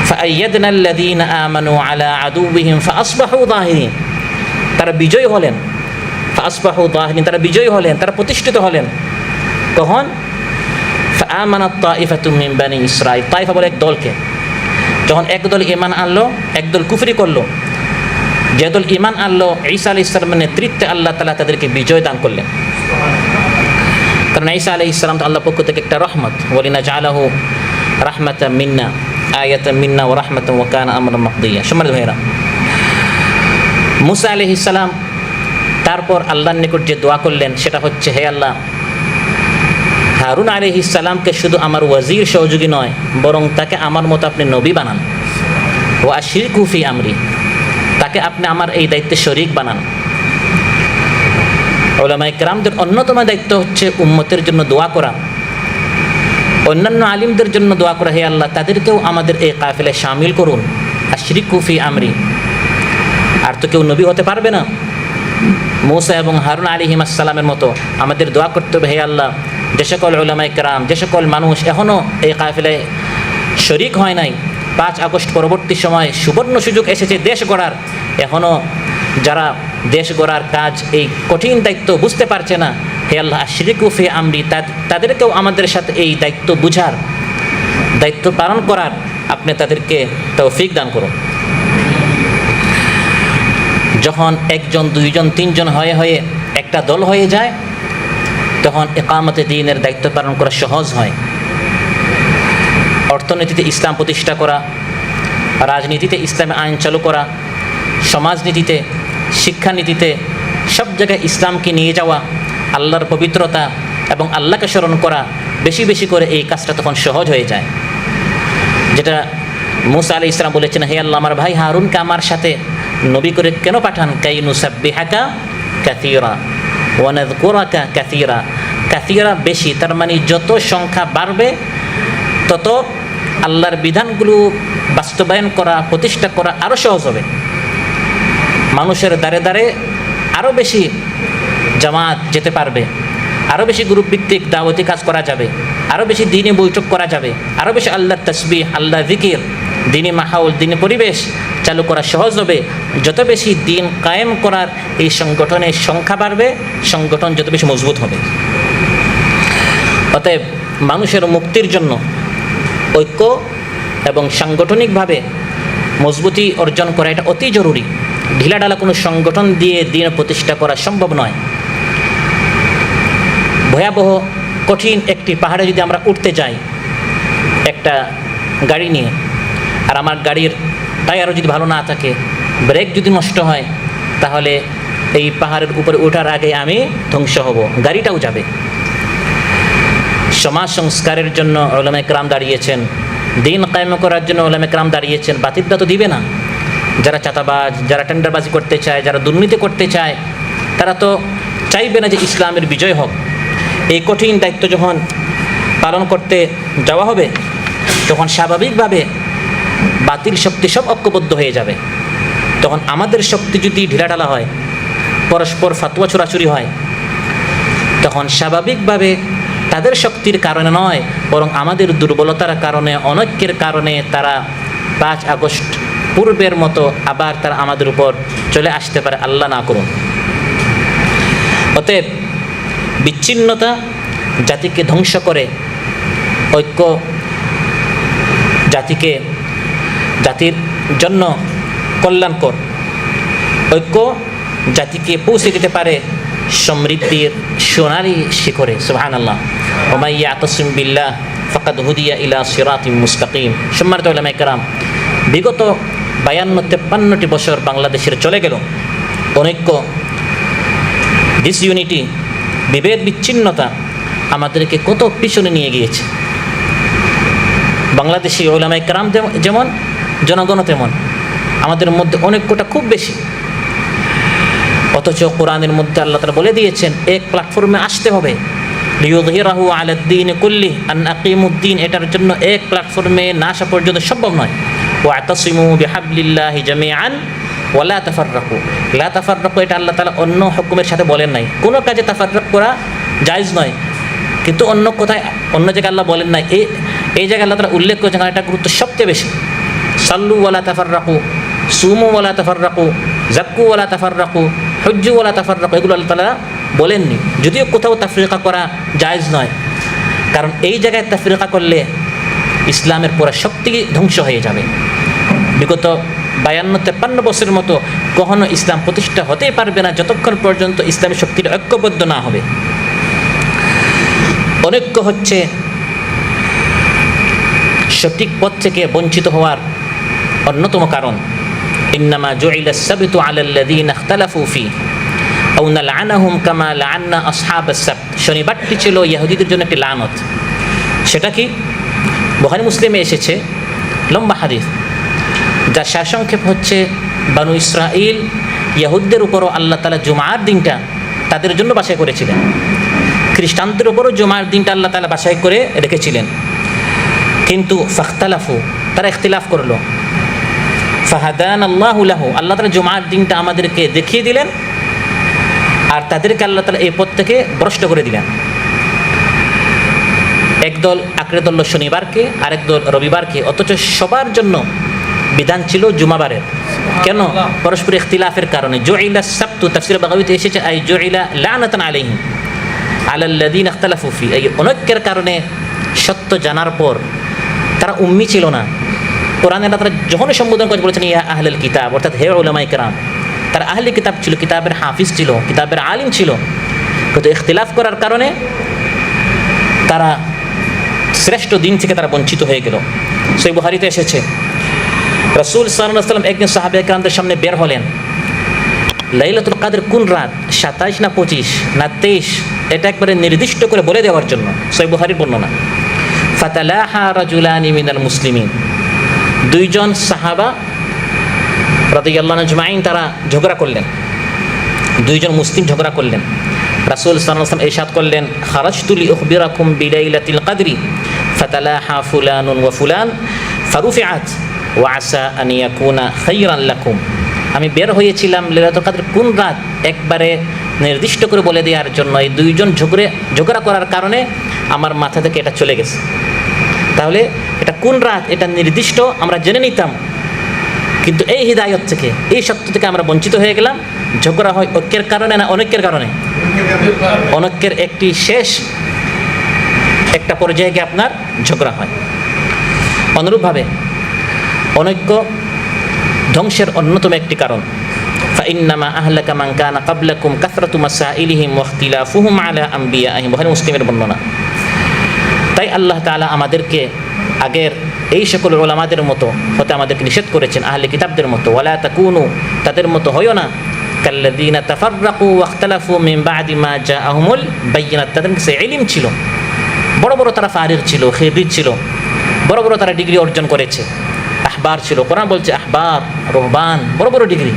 ফাআইয়াদনা আল্লাযীনা আমানু আলা আদুওয়িহিম ফাআসবাহু যাহিরিন, তারা বিজয়ী হলেন। ফাআসবাহু যাহিরিন, তারা বিজয়ী হলেন, তারা প্রতিষ্ঠিত হলেন। কখন? ফাআমানাত তাইফাতুম মিন বানি ইসরাঈল, তাইফা বলে এক দলকে। যখন একদল ঈমান আনলো, একদল কুফরি করলো, যে দল ঈমান আনলো ঈসা আলাইহিস সালামের নেতৃত্বে আল্লাহ তাআলা তাদেরকে বিজয় দান করলেন। কারণ ঈসা আলাইহিস সালাম তো আল্লাহর পক্ষ থেকে একটা রহমত, ওয়ালিনাজআলাহু রাহমাতাম মিন্না আয়াতাম মিন্না ওয়া রাহমাতাম ওয়া কানা আমরান মাকদিয়া। সম্মানিত ভাইরা, মূসা আলাইহিস সালাম তারপর আল্লাহর নিকট যে দোয়া করলেন সেটা হচ্ছে, হে আল্লাহ, হারুন আলাইহিস সালামকে শুধু আমার ওয়াজির সহযোগী নয়, বরং তাকে আমার মতো আপনি নবী বানান। ওয়া আশরিকহু ফি আমরি, তাকে আপনি আমার এই দায়িত্বে শরীক বানান। উলামায়ে কেরামদের অন্যতম দায়িত্ব হচ্ছে উম্মতের জন্য দোয়া করা, অন্যান্য আলিমদের জন্য দোয়া করা। হে আল্লাহ, তাদেরকেও আমাদের এই কাফেলায় শামিল করুন। আশরিকহু ফি আমরি। আর তো কেউ নবী হতে পারবে না। মূসা এবং হারুন আলাইহিস সালামের মতো আমাদের দোয়া করতে হবে, হে আল্লাহ, যে সকল উলামায়ে কেরাম, যে সকল মানুষ এখনও এই কাফেলায় শরীক হয় নাই, 5 আগস্ট পরবর্তী সময় সুবর্ণ সুযোগ এসেছে দেশ গড়ার, এখনও যারা দেশ গড়ার কাজ, এই কঠিন দায়িত্ব বুঝতে পারছে না, হে আল্লাহ আশরিকহু ফি আমরি, তাদেরকেও আমাদের সাথে এই দায়িত্ব বুঝার, দায়িত্ব পালন করার আপনি তাদেরকে তৌফিক দান করুন। যখন একজন, দুইজন, তিনজন হয়ে একটা দল হয়ে যায়, তখন ইকামতে দ্বীনের দায়িত্ব পালন করা সহজ হয়। অর্থনীতিতে ইসলাম প্রতিষ্ঠা করা, রাজনীতিতে ইসলামী আইন চালু করা, সমাজনীতিতে, শিক্ষানীতিতে সব জায়গায় ইসলামকে নিয়ে যাওয়া, আল্লাহর পবিত্রতা এবং আল্লাহকে স্মরণ করা, বেশি বেশি করে এই কাজটা তখন সহজ হয়ে যায়। যেটা মুসা আলাইহিস সালাম বলেছেন, হে আল্লাহ, আমার ভাই হারুনকে আমার সাথে নবী করে কেন পাঠান? কাই নুসাব্বিহাকা কাসীরা ওয়া নাযকুরাকা কাসীরা। কাসীরা বেশি, তার মানে যত সংখ্যা বাড়বে তত আল্লাহর বিধানগুলো বাস্তবায়ন করা, প্রতিষ্ঠা করা আরও সহজ হবে। মানুষের দ্বারে দ্বারে আরও বেশি জামাত যেতে পারবে, আরও বেশি গ্রুপ ভিত্তিক দাওয়াতি কাজ করা যাবে, আরও বেশি দিনে বৈঠক করা যাবে, আরও বেশি আল্লাহর তাসবিহ, আল্লাহর জিকির, দিনী মাহৌল, দিনী পরিবেশ চালু করা সহজ হবে। যত বেশি দিন কায়েম করার এই সংগঠনের সংখ্যা বাড়বে, সংগঠন যত বেশি মজবুত হবে। অতএব মানুষের মুক্তির জন্য ঐক্য এবং সাংগঠনিকভাবে মজবুতি অর্জন করা এটা অতি জরুরি। ঢিলাঢালা কোনো সংগঠন দিয়ে দিন প্রতিষ্ঠা করা সম্ভব নয়। ভয়াবহ কঠিন একটি পাহাড়ে যদি আমরা উঠতে যাই একটা গাড়ি নিয়ে, আর আমার গাড়ির টায়ারও যদি ভালো না থাকে, ব্রেক যদি নষ্ট হয়, তাহলে এই পাহাড়ের উপরে ওঠার আগে আমি ধ্বংস হব, গাড়িটাও যাবে। সমাজ সংস্কারের জন্য উলামায়ে কেরাম দাঁড়িয়েছেন, দিন কায়েম করার জন্য উলামায়ে কেরাম দাঁড়িয়েছেন। বাতিলটা তো দিবে না। যারা চাঁদাবাজ, যারা টেন্ডারবাজি করতে চায়, যারা দুর্নীতি করতে চায়, তারা তো চাইবে না যে ইসলামের বিজয় হোক। এই কঠিন দায়িত্ব যখন পালন করতে যাওয়া হবে, তখন স্বাভাবিকভাবে বাতিল শক্তি সব ঐক্যবদ্ধ হয়ে যাবে। তখন আমাদের শক্তি যদি ঢিলাঢালা হয়, পরস্পর ফাতোয়া ছোড়াছুরি হয়, তখন স্বাভাবিকভাবে তাদের শক্তির কারণে নয়, বরং আমাদের দুর্বলতার কারণে, অনৈক্যের কারণে তারা 5 আগস্ট পূর্বের মতো আবার তারা আমাদের উপর চলে আসতে পারে, আল্লাহ না করুন। অতএব বিচ্ছিন্নতা জাতিকে ধ্বংস করে, ঐক্য জাতির জন্য কল্যাণকর। ঐক্য জাতিকে পৌঁছে দিতে পারে সমৃদ্ধির সোনালী শিখরে। সুবহানাল্লাহ। ওয়া মান ইয়াতাসিম বিল্লাহ ফাকাদ হুদিয়া ইলা সিরাতিম মুস্তাকিম। সম্মানিত উলামায়ে কেরাম, বিগত 52-53টি বছর বাংলাদেশের চলে গেল। অনৈক্য, ডিসইউনিটি, বিভেদ বিচ্ছিন্নতা আমাদেরকে কত পিছনে নিয়ে গিয়েছে। বাংলাদেশি উলামায়ে কেরাম যেমন, জনগণও তেমন। আমাদের মধ্যে অনৈক্যটা খুব বেশি। অথচ কোরআনের মধ্যে আল্লাহ তাআলা বলে দিয়েছেন এক প্ল্যাটফর্মে আসতে হবে। লিইয়ুযহিরাহু আলাদ-দীন কুল্লি আন আকিমুদ-দীন, এটার জন্য এক প্ল্যাটফর্মে না আসা পর্যন্ত সম্ভব নয়। ওয়াতাসিমু বিহাবলিল্লাহি জামিআন ওয়া লা তাফাররাকু। লা তাফাররাকু এটা আল্লাহ তাআলা অন্য হুকুমের সাথে বলেন নাই। কোনো কাজে তাফাররাক করা জায়েজ নয়, কিন্তু অন্য কোথায়, অন্য জায়গায় আল্লাহ বলেন নাই। এই জায়গায় আল্লাহ তাআলা উল্লেখ করেছেন, এটা গুরুত্ব সবচেয়ে বেশি। সাল্লু ওয়া লা তাফাররাকু, সুমু ওয়া লা তাফাররাকু, যাক্কু ওয়া লা তাফাররাকু, হুজ্জু ওয়া লা তাফাররাকু, এগুলো আল্লাহ তাআলা বলেননি। যদিও কোথাও তাফরিকা করা জায়েজ নয়, কারণ এই জায়গায় তাফরিকা করলে ইসলামের পুরো শক্তি ধ্বংস হয়ে যাবে। বিগত 52-53 বছরের মতো কখনো ইসলাম প্রতিষ্ঠা হতেই পারবে না যতক্ষণ পর্যন্ত ইসলামী শক্তির ঐক্যবদ্ধ না হবে। অনৈক্য হচ্ছে সঠিক পথ থেকে বঞ্চিত হওয়ার অন্যতম কারণ। ইন্নামা জুইলাস সাবতু আলাল্লাযীনা ইখতালাফু ফী আও নালআনাহুম কামা লাআন্না আসহাবাস সাবত। শনিবারটি ছিল ইহুদিদের জন্য একটি লানত। সেটা কি? বুখারী মুসলিমে এসেছে লম্বা হাদিস, যার সারসংক্ষেপ হচ্ছে বানু ইসরাইল ইহুদদের উপরও আল্লাহ তাআলা জুমার দিনটা তাদের জন্য বাছাই করেছিলেন। খ্রিস্টানদের উপরও জুমার দিনটা আল্লাহ তাআলা বাছাই করে রেখেছিলেন, কিন্তু ফাখতালাফু, তারা ইখতিলাফ করলো। ফাহাদানাল্লাহু লাহু, আল্লাহ তাআলা জুমার দিনটা আমাদেরকে দেখিয়ে দিলেন, আর তাদেরকে আল্লাহ তাআলা এই পথ থেকে ভ্রষ্ট করে দিলেন। একদল আঁকড়ে ধরল শনিবারকে, আরেক দল রবিবারকে, অথচ সবার জন্য বিধান ছিল জুমাবারের। কেন? পরস্পর ইখতিলাফের কারণে। জুইলাস সাবতু, তাফসীর বাগাবীতে এসেছে আই জুইলা লানাতান আলাইহিম আলাল্লাযীনা ইখতালাফু ফী। এই অনৈক্যের কারণে সত্য জানার পর তারা উম্মি ছিল না। কোরআনে আল্লাহ তাআলা যখনই সম্বোধন করে বলেছেন ইয়া আহলাল কিতাব, অর্থাৎ হে উলামায়ে কেরাম, তারা আহলে কিতাব ছিল, কিতাবের হাফিজ ছিল, কিতাবের আলিম ছিল, কিন্তু ইখতিলাফ করার কারণে তারা শ্রেষ্ঠ দিন থেকে তারা বঞ্চিত হয়ে গেল। সহিহ বুখারীতে এসেছে, রাসূল সাল্লাল্লাহু আলাইহি ওয়াসাল্লাম একদিন সাহাবায়ে কেরামদের সামনে বের হলেন। লাইলাতুল কদর কোন রাত, 27 না 25 না 23, এটা একবারে নির্দিষ্ট করে বলে দেওয়ার জন্য। সহিহ বুখারীর বর্ণনা। ফাতালাহা রাজুলানি মিনাল মুসলিমিন, দুইজন সাহাবা রাদিয়াল্লাহু আজমাইন তারা ঝগড়া করলেন, দুইজন মুসলিম ঝগড়া করলেন। রাসূল সাল্লাল্লাহু আলাইহি ওয়াসাল্লাম ইরশাদ করলেন, খারাজতু লিউখবিরাকুম বিলাইলাতিল কদরি ফাতালাহা ফুলানুন ওয়া ফুলান ফারুফিআত ওয়া আসা আন ইয়াকুনা খায়রান লাকুম। আমি বের হয়েছিলাম লাইলাতুল কদর কোন রাত একবারে নির্দিষ্ট করে বলে দেওয়ার জন্য। এই দুইজন ঝগড়া করার কারণে আমার মাথা থেকে এটা চলে গেছে। তাহলে এটা কোন রাত এটা নির্দিষ্ট আমরা জেনে নিতাম, কিন্তু এই হিদায়ত থেকে, এই সত্য থেকে আমরা বঞ্চিত হয়ে গেলাম। ঝগড়া হয় ঐক্যের কারণে না অনৈক্যের কারণে? অনৈক্যের একটি শেষ একটা পর্যায়ে গিয়ে আপনার ঝগড়া হয়। অনুরূপভাবে অনৈক্য ধ্বংসের অন্যতম একটি কারণ। ফাইন্নামা আহলাকা মান কানা ক্বাবলাকুম কাসরাতু মাসাইলিহিম ওয়া ইখতিলাফুহুম আলা আনবিয়াইহিম। বুখারী মুসলিমের বর্ণনা। তাই আল্লাহ তাআলা আমাদেরকে আগের এই সকল উলামাদের মতো হতে আমাদেরকে নিষেধ করেছেন, আহলে কিতাবদের মতো। ওয়ালা তাকুনু, তাদের মতো হইও না, কাল্লাযীনা তাফাররাকু ওয়া ইখতালাফু মিন বা'দি মা জাআহুমুল বায়িনাত। তাদের কাছে ইলম ছিল, বড় বড় তারা ফারিগ ছিল, খিরিজ ছিল, বড় বড় তারা ডিগ্রি অর্জন করেছে, আহবার ছিল। কোরআন বলছে আহবার, রুহবান, বড় বড় ডিগ্রি,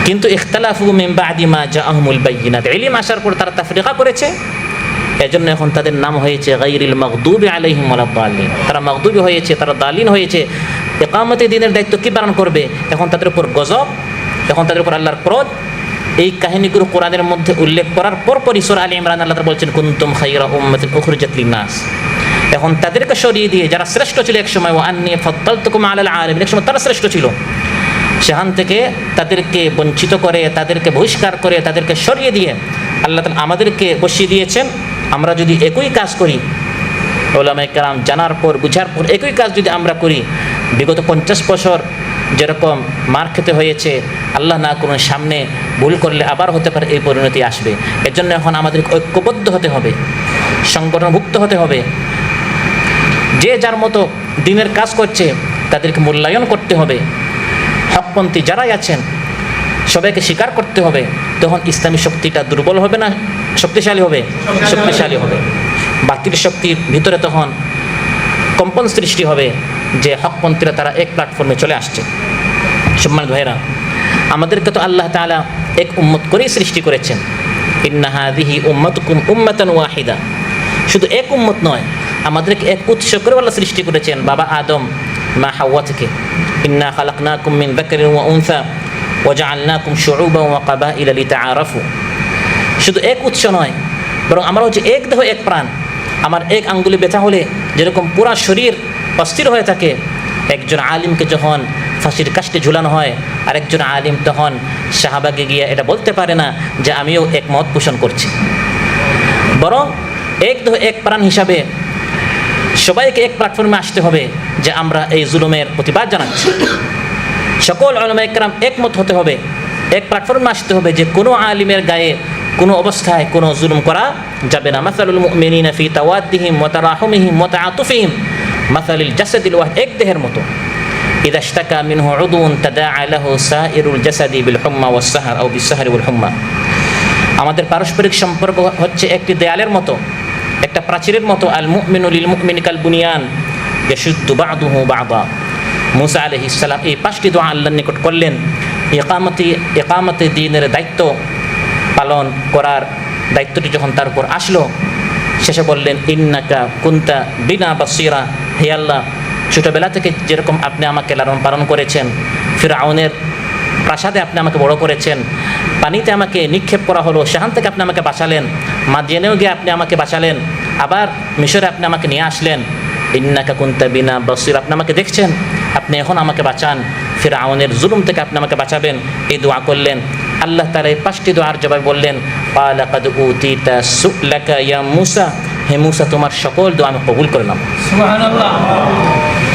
কিন্তু ইখতালাফু মিন বা'দি মা জাআহুমুল বায়িনাত। ইলম আসার পর তারা তাফরিকা করেছে। এজন্য এখন তাদের নাম হয়েছে গায়রিল মাগদুবি আলাইহিম ওয়ালাদ দাল্লিন। তারা মাগদুবি হয়েছে, তারা দালিন হয়েছে। ইকামতে দ্বীনের দায়িত্ব কি পালন করবে? এখন তাদের উপর গজব, এখন তাদের উপর আল্লাহর ক্রোধ। এই কাহিনীগুলো কোরআনের মধ্যে উল্লেখ করার পরপরই সূরা আলে ইমরান আল্লাহ তাআলা বলছেন কুনতুম খায়রা উম্মাতিন উখরিজাত লিন-নাস। এখন তাদেরকে সরিয়ে দিয়ে যারা শ্রেষ্ঠ ছিল একসময়, ওয়া আন্নী ফাদ্দালতুকুম আলাল আলামিন, একসময় তারা শ্রেষ্ঠ ছিল, সেখান থেকে তাদেরকে বঞ্চিত করে, তাদেরকে বহিষ্কার করে, তাদেরকে সরিয়ে দিয়ে আল্লাহ তাআলা আমাদেরকে বসিয়ে দিয়েছেন। আমরা যদি একই কাজ করি, উলামায়ে কেরাম জানার পর বুঝার পর একই কাজ যদি আমরা করি, বিগত 50 বছর যেরকম মার খেতে হয়েছে, আল্লাহ না করুন সামনে ভুল করলে আবার হতে পারে এই পরিণতি আসবে। এর জন্য এখন আমাদেরকে ঐক্যবদ্ধ হতে হবে, সংগঠনভুক্ত হতে হবে। যে যার মতো দিনের কাজ করছে তাদেরকে মূল্যায়ন করতে হবে। হকপন্থী যারাই আছেন সবাইকে স্বীকার করতে হবে। তখন ইসলামী শক্তিটা দুর্বল হবে না শক্তিশালী হবে? শক্তিশালী হবে। বাতিল শক্তির ভিতরে তখন কম্পন সৃষ্টি হবে যে হকপন্থীরা তারা এক প্ল্যাটফর্মে চলে আসছে। সম্মানিত ভাইরা, আমাদেরকে তো আল্লাহ তাআলা এক উম্মত করেই সৃষ্টি করেছেন। ইন্না হাযিহি উম্মাতুকুম উম্মাতান ওয়াহিদা। শুধু এক উম্মত নয়, আমাদেরকে এক উৎস করে আল্লাহ সৃষ্টি করেছেন বাবা আদম মা হাওয়া থেকে। ইন্না খালাকনাকুম মিন যাকারিন ওয়া উনসা ওয়াজআলনাকুম শুউবান ওয়া ক্বাবাইলা লিতাআরাফু। শুধু এক উৎস নয়, বরং আমরা হচ্ছে এক দেহ এক প্রাণ। আমার এক আঙ্গুলে ব্যথা হলে যেরকম পুরা শরীর অস্থির হয়ে থাকে, একজন আলিমকে যখন ফাঁসির কাষ্টে ঝুলানো হয়, আরেকজন আলিম তখন শাহবাগে গিয়ে এটা বলতে পারে না যে আমিও এক মত পোষণ করছি। বরং এক দেহ এক প্রাণ হিসাবে সবাইকে এক প্ল্যাটফর্মে আসতে হবে যে আমরা এই জুলুমের প্রতিবাদ জানাচ্ছি। সকল উলামায়ে কেরাম একমত হতে হবে, এক প্ল্যাটফর্মে আসতে হবে যে কোনো আলিমের গায়ে কোনো অবস্থায় কোনো জুলুম করা যাবে না। মাসালুল মুমিনিনা ফি তাওয়াদ্দিহিম ওয়া তারাহুমিহিম ওয়া তাআতুফিহিম মাসালিল জাসাদিল ওয়াহিদ। এক দেহের মতো। ইযা ইশতাকা মিনহু উদুন তাদাআ লাহু সাইরুল জাসাদি বিল হুম্মা ওয়াস সাহর আও বিস সাহরি ওয়াল হুম্মা। আমাদের পারস্পরিক সম্পর্ক হচ্ছে একটি দেয়ালের মতো, একটা প্রাচীরের মতো। আল মুমিনু লিল মুমিনি কাল বুনিয়ান ইয়াশুদ্দু বা'দুহু বা'দা। মুসা আলাইহিস সালাম এই 5টি দোয়া আল্লাহর নিকট করলেন। ইকামতে দ্বীনের দায়িত্ব পালন করার দায়িত্বটি যখন তার উপর আসলো, শেষে বললেন ইন্নাকা কুনতা বিনা বাসীরা। হে আল্লাহ, ছোটোবেলা থেকে যেরকম আপনি আমাকে লালন পালন করেছেন, ফিরআউনের প্রাসাদে আপনি আমাকে বড় করেছেন, পানিতে আমাকে নিক্ষেপ করা হলো, সেখান থেকে আপনি আমাকে বাঁচালেন, মাদিয়ানেও গিয়ে আপনি আমাকে বাঁচালেন, আবার মিশরে আপনি আমাকে নিয়ে আসলেন। ইন্নাকা কুনতা বিনা বাসীর, আপনি আমাকে দেখছেন, আপনি এখন আমাকে বাঁচান, ফিরআউনের জুলুম থেকে আপনি আমাকে বাঁচাবেন। এই দোয়া করলেন। আল্লাহ তাআলা এই 5টি দোয়ার জবাবে বললেন ক্বালা কাদ উতিতা সু'লাকা ইয়া মূসা। হে মূসা, তোমার সকল দোয়া আমি কবুল করলাম। সুবহানাল্লাহ।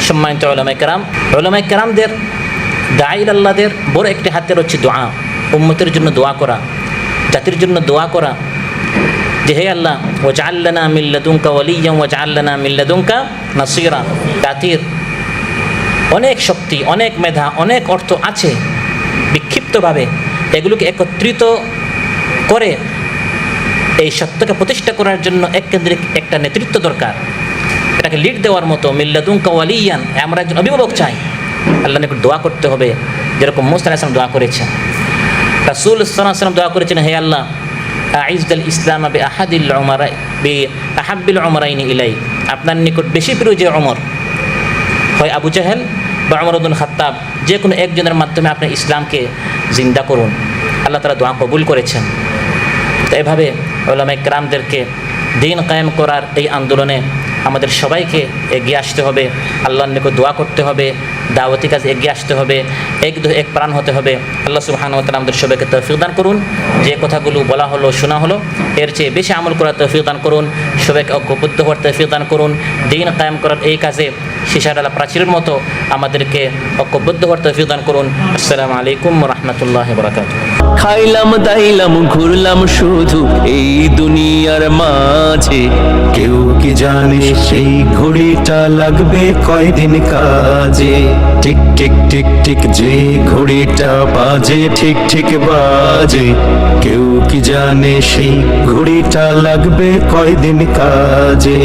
সম্মানিত উলামায়ে কেরাম, উলামায়ে কেরামদের দাঈল আল্লাহদের বড় একটি হাতিয়ার হচ্ছে দোয়া, উম্মতের জন্য দোয়া করা, জাতির জন্য দোয়া করা যে হে আল্লাহ ওয়াজআল লানা মিন লাদুনকা ওয়ালিয়্যান ওয়াজআল লানা মিন লাদুনকা নাসীরা। জাতির অনেক শক্তি, অনেক মেধা, অনেক অর্থ আছে, বিক্ষিপ্তভাবে এগুলোকে একত্রিত করে এই সত্যকে প্রতিষ্ঠা করার জন্য এক কেন্দ্রিক একটা নেতৃত্ব দরকার, এটাকে লিড দেওয়ার মতো। মিন লাদুনকা ওয়ালিয়্যান, আমরা একজন অভিভাবক চাই। আল্লাহর নিকট দোয়া করতে হবে, যেরকম মুসা আলাইহিস সালাম দোয়া করেছেন, রাসূল সাল্লাল্লাহু আলাইহি ওয়াসাল্লাম দোয়া করেছেন, হে আল্লাহ আইজদাল ইসলাম আহাব্বিল উমরাইনি ইলাই, আপনার নিকট বেশি প্রিয় যে ওমর, হয় আবু জাহেল বা ওমর ইবনুল খাত্তাব, যে কোনো একজনের মাধ্যমে আপনি ইসলামকে জিন্দা করুন। আল্লাহ তাআলা দোয়া কবুল করেছেন। তো এভাবে উলামায়ে কেরামদেরকে দ্বীন কায়েম করার এই আন্দোলনে আমাদের সবাইকে এগিয়ে আসতে হবে, আল্লাহর নিকট দোয়া করতে হবে, দাওয়াতি কাজে এগিয়ে আসতে হবে, এক প্রাণ হতে হবে। আল্লাহ সুবহানাহু ওয়া তাআলা আমাদের সবাইকে তৌফিক দান করুন। যে কথাগুলো বলা হলো, শোনা হলো, এর চেয়ে বেশি আমল করার তৌফিক দান করুন, সবাইকে ঐক্যবদ্ধ হওয়ার তৌফিক দান করুন। দ্বীন কায়েম করার এই কাজে সীসাডালা প্রাচীরের মতো আমাদেরকে ঐক্যবদ্ধ হওয়ার তৌফিক দান করুন। আসসালামু আলাইকুম ওয়া রাহমাতুল্লাহি ওয়া বারাকাতুহু। খাইলাম দাইলাম ঘুরলাম শুধু এই দুনিয়ার মাঝে, কেউ কি জানে সেই ঘড়িটা লাগবে কয়দিন কাজে? টিক টিক টিক টিক যে ঘড়িটা বাজে ঠিক ঠিক বাজে, কেউ কি জানে সেই ঘড়িটা লাগবে কয়দিন কাজে?